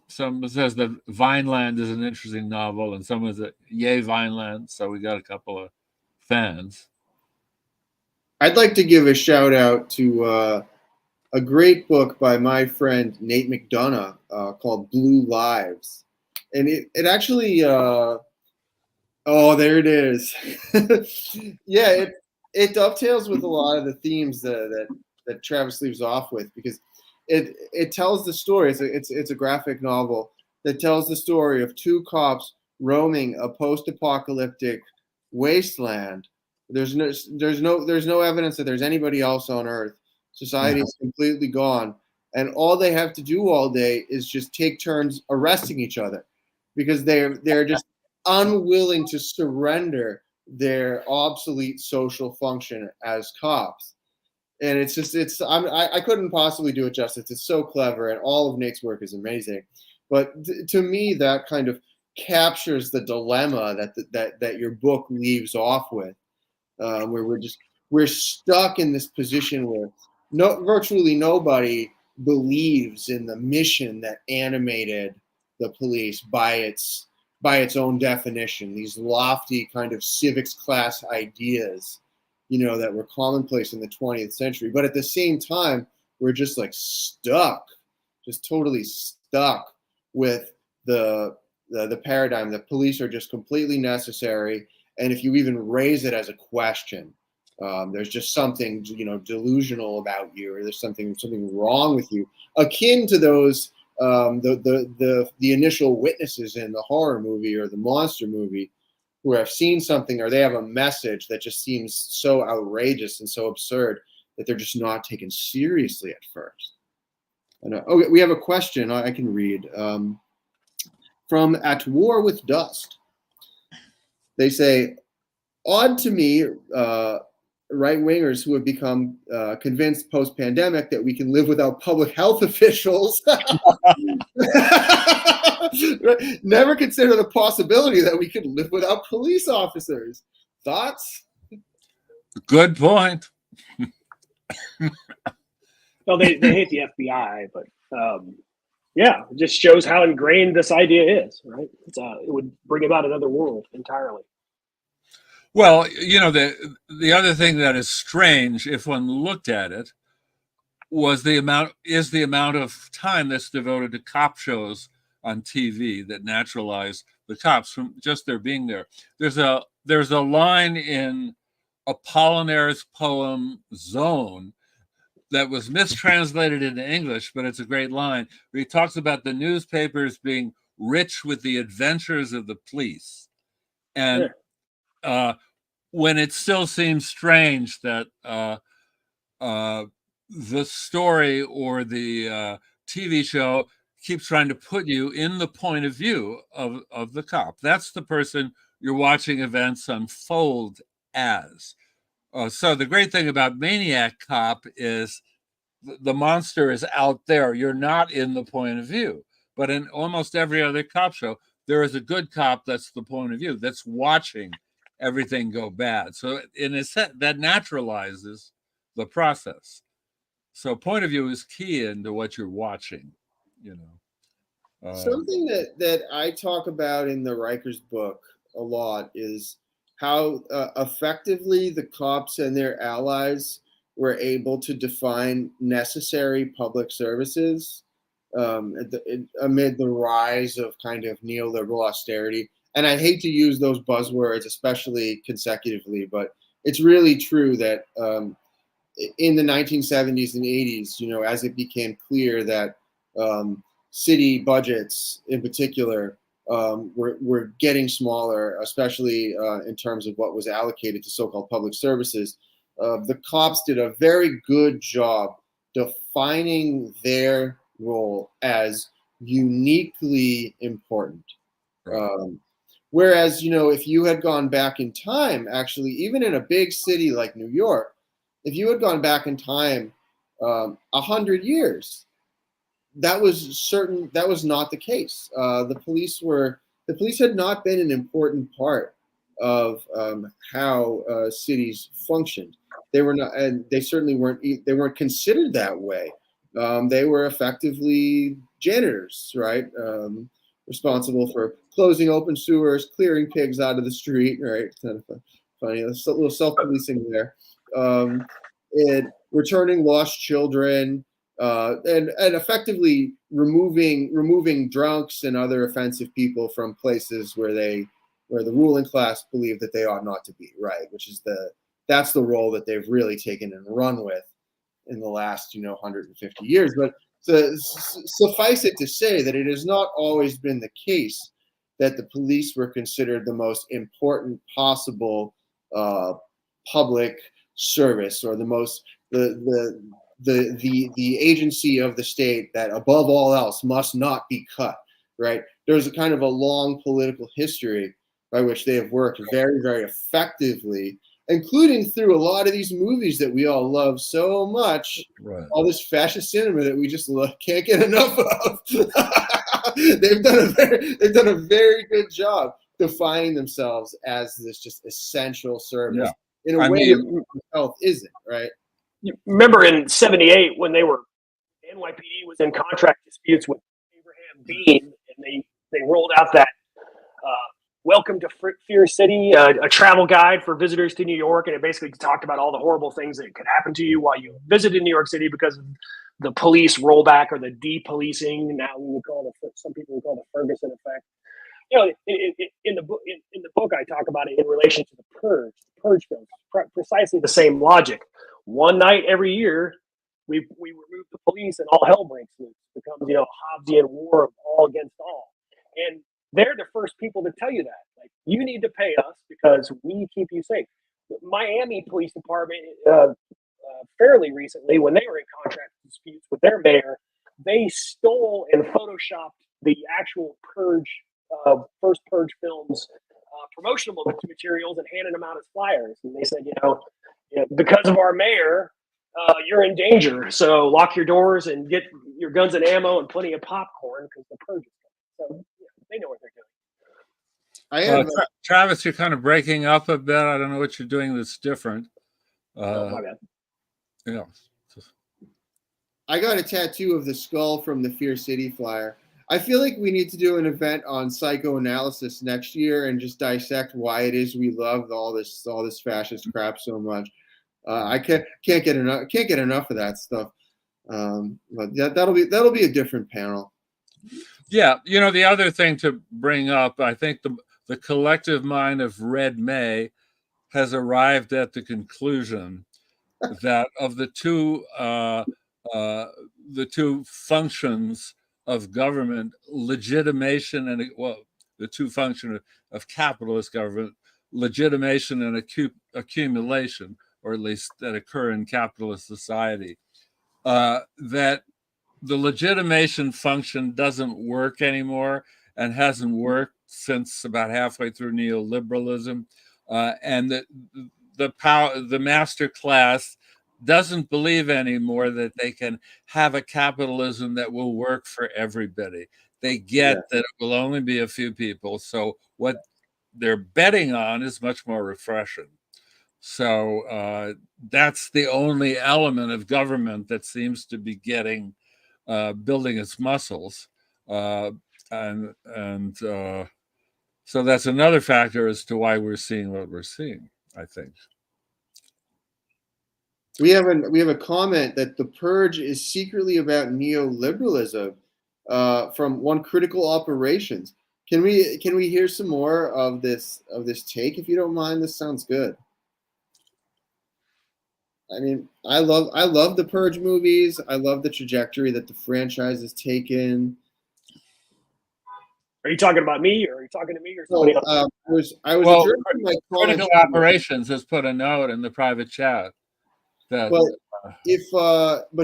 someone says that Vineland is an interesting novel, and someone says, yay, Vineland. So we got a couple of fans. I'd like to give a shout out to a great book by my friend Nate McDonough called Blue Lives. And it actually, there it is. Yeah, it dovetails with a lot of the themes that Travis leaves off with, because it tells the story. It's a graphic novel that tells the story of two cops roaming a post-apocalyptic wasteland. There's no evidence that there's anybody else on Earth. Society is completely gone, and all they have to do all day is just take turns arresting each other, because they're just unwilling to surrender their obsolete social function as cops. And I couldn't possibly do it justice. It's so clever, and all of Nate's work is amazing. But to me, that kind of captures the dilemma that your book leaves off with, where we're stuck in this position where virtually nobody believes in the mission that animated the police by its own definition. These lofty kind of civics class ideas, that were commonplace in the 20th century. But at the same time, we're just like stuck, just totally stuck with the paradigm that police are just completely necessary. And if you even raise it as a question, There's just something, delusional about you, or there's something wrong with you, akin to those the initial witnesses in the horror movie or the monster movie who have seen something, or they have a message that just seems so outrageous and so absurd that they're just not taken seriously at first. And, we have a question I can read from At War with Dust. They say, odd to me, right-wingers who have become convinced post-pandemic that we can live without public health officials never consider the possibility that we could live without police officers. Thoughts? Good point. Well, they hate the FBI, but yeah, it just shows how ingrained this idea is, right? It would bring about another world entirely. Well, the other thing that is strange, if one looked at it, was the amount of time that's devoted to cop shows on TV that naturalize the cops from just their being there. There's a line in Apollinaire's poem Zone that was mistranslated into English, but it's a great line, where he talks about the newspapers being rich with the adventures of the police. And when it still seems strange that the story or the TV show keeps trying to put you in the point of view of the cop. That's the person you're watching events unfold as. So the great thing about Maniac Cop is the monster is out there. You're not in the point of view. But in almost every other cop show, there is a good cop that's the point of view, that's watching everything go bad. So in a sense, that naturalizes the process. So point of view is key into what you're watching, Something that I talk about in the Riker's book a lot is how effectively the cops and their allies were able to define necessary public services amid the rise of kind of neoliberal austerity. And I hate to use those buzzwords, especially consecutively, but it's really true that in the 1970s and 80s, as it became clear that city budgets in particular were getting smaller, especially in terms of what was allocated to so-called public services, the cops did a very good job defining their role as uniquely important. Whereas, if you had gone back in time, actually, even in a big city like New York, if you had gone back in time 100 years, that was not the case. The police had not been an important part of how cities functioned. They were not, and they certainly weren't. They weren't considered that way. They were effectively janitors, right? Responsible for closing open sewers, clearing pigs out of the street, right? Kind of funny, a little self-policing there. And returning lost children, and effectively removing drunks and other offensive people from places where the ruling class believe that they ought not to be, right? That's the role that they've really taken and run with in the last 150 years. But suffice it to say that it has not always been the case that the police were considered the most important possible public service, or the agency of the state that above all else must not be cut, right? There's a kind of a long political history by which they have worked very, very effectively, including through a lot of these movies that we all love so much, right? All this fascist cinema that we just can't get enough of. They've done a very good job defining themselves as this just essential service in a way that health isn't, right? You remember in '78 when the NYPD was in contract disputes with Abraham Bean, and they rolled out that Welcome to Fear City, a travel guide for visitors to New York, and it basically talked about all the horrible things that could happen to you while you visited New York City because of the police rollback or the depolicing. Now some people would call the Ferguson effect. in the book, in the book, I talk about it in relation to the Purge films, precisely the same logic. One night every year, we remove the police and all hell breaks loose. It becomes, Hobbesian war of all against all, and they're the first people to tell you that. Like, you need to pay us because we keep you safe. The Miami Police Department, fairly recently, when they were in contract disputes with their mayor, they stole and photoshopped the actual Purge, first Purge films promotional materials and handed them out as flyers. And they said, because of our mayor, you're in danger. So lock your doors and get your guns and ammo and plenty of popcorn because the Purge is coming. So they know what they're doing. Travis, you're kind of breaking up a bit. I don't know what you're doing that's different. My bad. Yeah. I got a tattoo of the skull from the Fear City flyer. I feel like we need to do an event on psychoanalysis next year and just dissect why it is we love all this fascist crap so much. I can't get enough of that stuff. But that'll be a different panel. Yeah, the other thing to bring up, I think the collective mind of Red May has arrived at the conclusion that of the two functions of government, legitimation and the two functions of capitalist government, legitimation and accumulation, or at least that occur in capitalist society, that the legitimation function doesn't work anymore and hasn't worked since about halfway through neoliberalism, and the master class doesn't believe anymore that they can have a capitalism that will work for everybody. They get that it will only be a few people. So what they're betting on is much more repression. So that's the only element of government that seems to be building its muscles. So that's another factor as to why we're seeing what we're seeing, I think. We have a comment that the Purge is secretly about neoliberalism from One Critical Operations. Can we hear some more of this take, if you don't mind? This sounds good. I mean, I love the Purge movies. I love the trajectory that the franchise has taken. Are you talking about me, or are you talking to me, or somebody else? I was addressing my Critical Operations has put a note in the private chat. But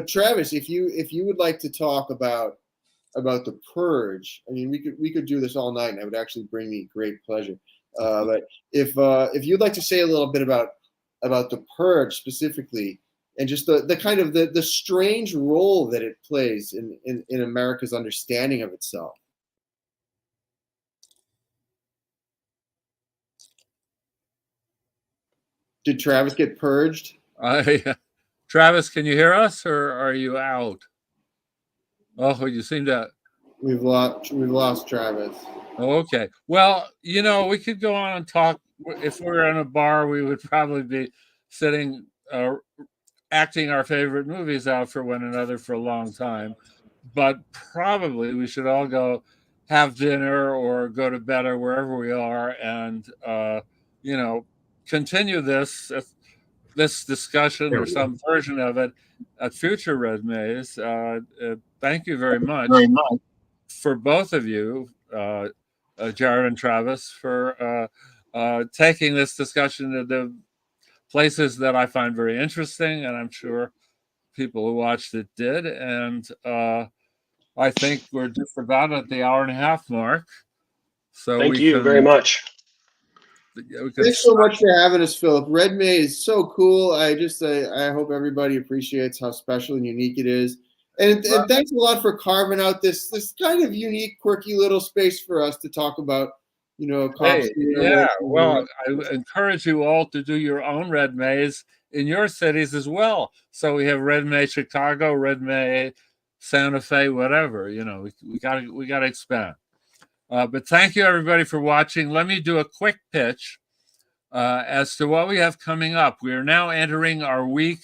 Travis, if you would like to talk about the Purge, I mean, we could do this all night, and it would actually bring me great pleasure. But if you'd like to say a little bit about the Purge specifically, and just the kind of the strange role that it plays in America's understanding of itself. Did Travis get purged? Travis, can you hear us, or are you out? Oh, you seem to. We've lost Travis. Oh, okay. Well, we could go on and talk. If we were in a bar, we would probably be sitting, acting our favorite movies out for one another for a long time. But probably we should all go have dinner or go to bed or wherever we are, and continue this discussion or some version of it at future Red Mays. Thank you very much for both of you, Jarrod and Travis, for taking this discussion to the places that I find very interesting, and I'm sure people who watched it did. And I think we're just about at the hour-and-a-half mark. So thank you very much. Thanks so much for having us, Philip. Red May is so cool. I hope everybody appreciates how special and unique it is. And thanks a lot for carving out this kind of unique, quirky little space for us to talk about, cops. Well, I encourage you all to do your own Red Mays in your cities as well. So we have Red May Chicago, Red May Santa Fe, whatever. We got to expand. But thank you, everybody, for watching. Let me do a quick pitch as to what we have coming up. We are now entering our week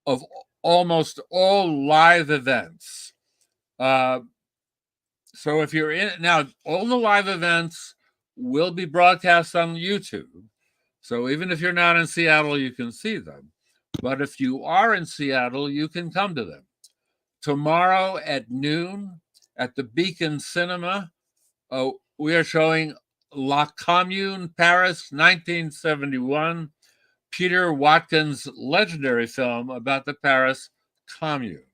of almost all live events. So if you're in now, all the live events will be broadcast on YouTube. So even if you're not in Seattle, you can see them. But if you are in Seattle, you can come to them. Tomorrow at noon at the Beacon Cinema, we are showing La Commune, Paris, 1971, Peter Watkins' legendary film about the Paris Commune.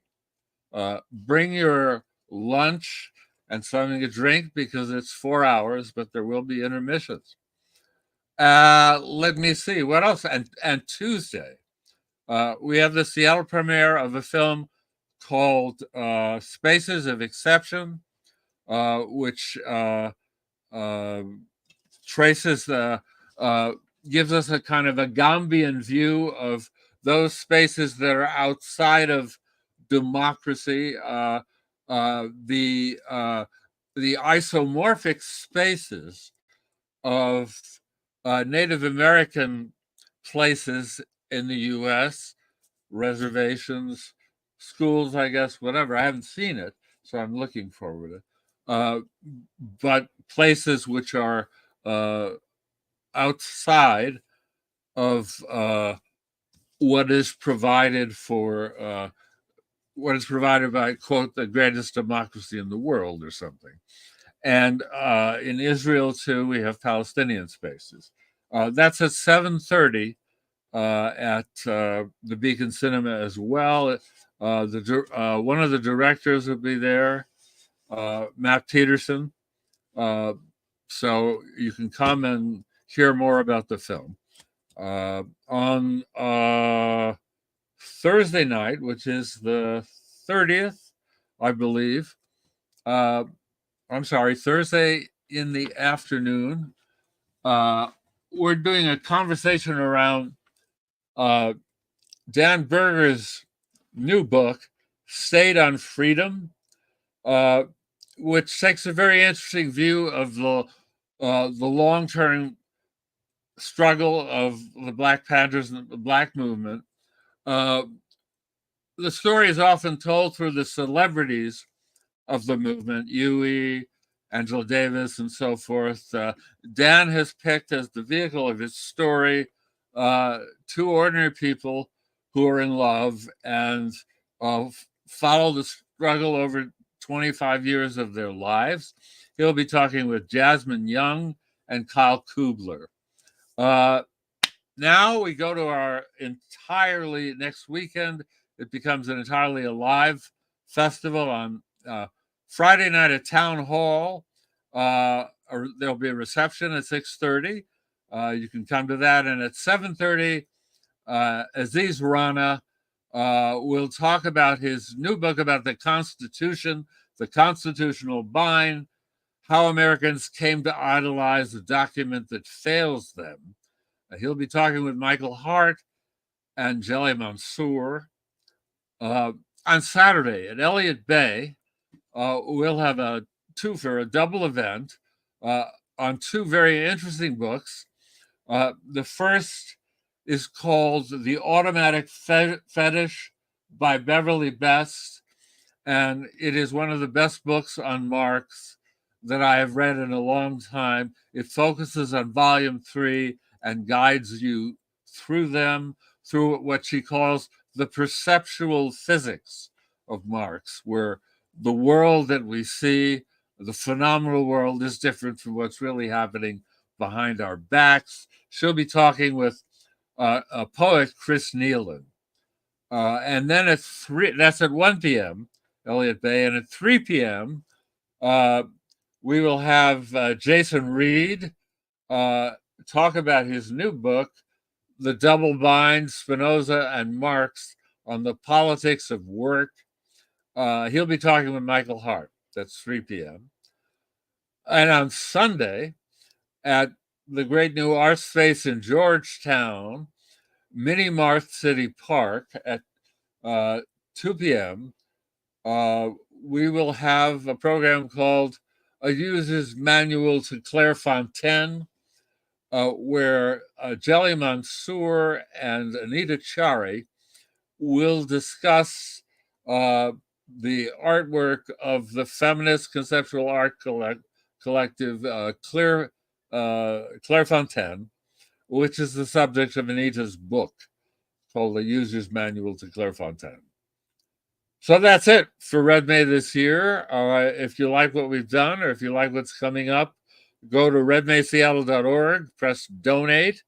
Bring your lunch and something to drink because it's 4 hours, but there will be intermissions. Let me see what else. And Tuesday, we have the Seattle premiere of a film called Spaces of Exception, which traces the gives us a kind of a Gambian view of those spaces that are outside of democracy, the isomorphic spaces of Native American places in the U.S., reservations, schools, I guess, whatever. I haven't seen it, so I'm looking forward to it. But places which are outside of what is provided for what is provided by, quote, the greatest democracy in the world or something. And in Israel, too, we have Palestinian spaces. That's at 7:30 at the Beacon Cinema as well. One of the directors will be there, Matt Peterson. So you can come and hear more about the film. On Thursday night, which is the 30th, I believe. I'm sorry, Thursday in the afternoon, we're doing a conversation around Dan Berger's new book, State on Freedom, which takes a very interesting view of the long-term struggle of the Black Panthers and the Black movement. The story is often told through the celebrities of the movement, Huey, Angela Davis, and so forth. Dan has picked as the vehicle of his story two ordinary people who are in love and follow the struggle over 25 years of their lives. He'll be talking with Jasmine Young and Kyle Kubler. Now we go to our entirely next weekend. It becomes an entirely alive festival on Friday night at Town Hall. There'll be a reception at 6:30. You can come to that. And at 7:30, Aziz Rana will talk about his new book about the Constitution, the Constitutional Bind, how Americans came to idolize a document that fails them. He'll be talking with Michael Hart and Jelly Mansour. On Saturday at Elliott Bay, we'll have a double event on two very interesting books. The first is called The Automatic Fetish by Beverly Best, and it is one of the best books on Marx that I have read in a long time. It focuses on volume 3 and guides you through them, through what she calls the perceptual physics of Marx, where the world that we see, the phenomenal world, is different from what's really happening behind our backs. She'll be talking with a poet, Chris Nealon. And then at 3, that's at 1 p.m., Elliott Bay, and at 3 p.m., we will have Jason Reed talk about his new book, The Double Bind, Spinoza and Marx on the Politics of Work. He'll be talking with Michael Hart. That's 3 p.m. And on Sunday, at the great new art space in Georgetown, Mini Marth City Park at 2 p.m., we will have a program called A User's Manual to Clairefontaine, where Jelly Mansour and Anita Chari will discuss the artwork of the feminist conceptual art collective Clairefontaine, which is the subject of Anita's book called The User's Manual to Clairefontaine. So that's it for Red May this year. If you like what we've done, or if you like what's coming up, go to redmayseattle.org, press donate,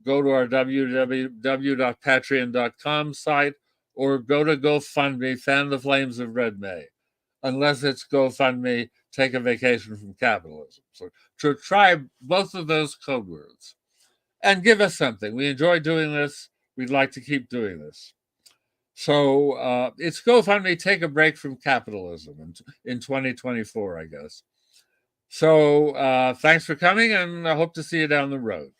go to our www.patreon.com site, or go to GoFundMe, Fan the Flames of Red May. Unless it's GoFundMe, Take a Vacation from Capitalism. So to try both of those code words and give us something. We enjoy doing this. We'd like to keep doing this. So it's GoFundMe, Take a Break from Capitalism in 2024, I guess. So thanks for coming, and I hope to see you down the road.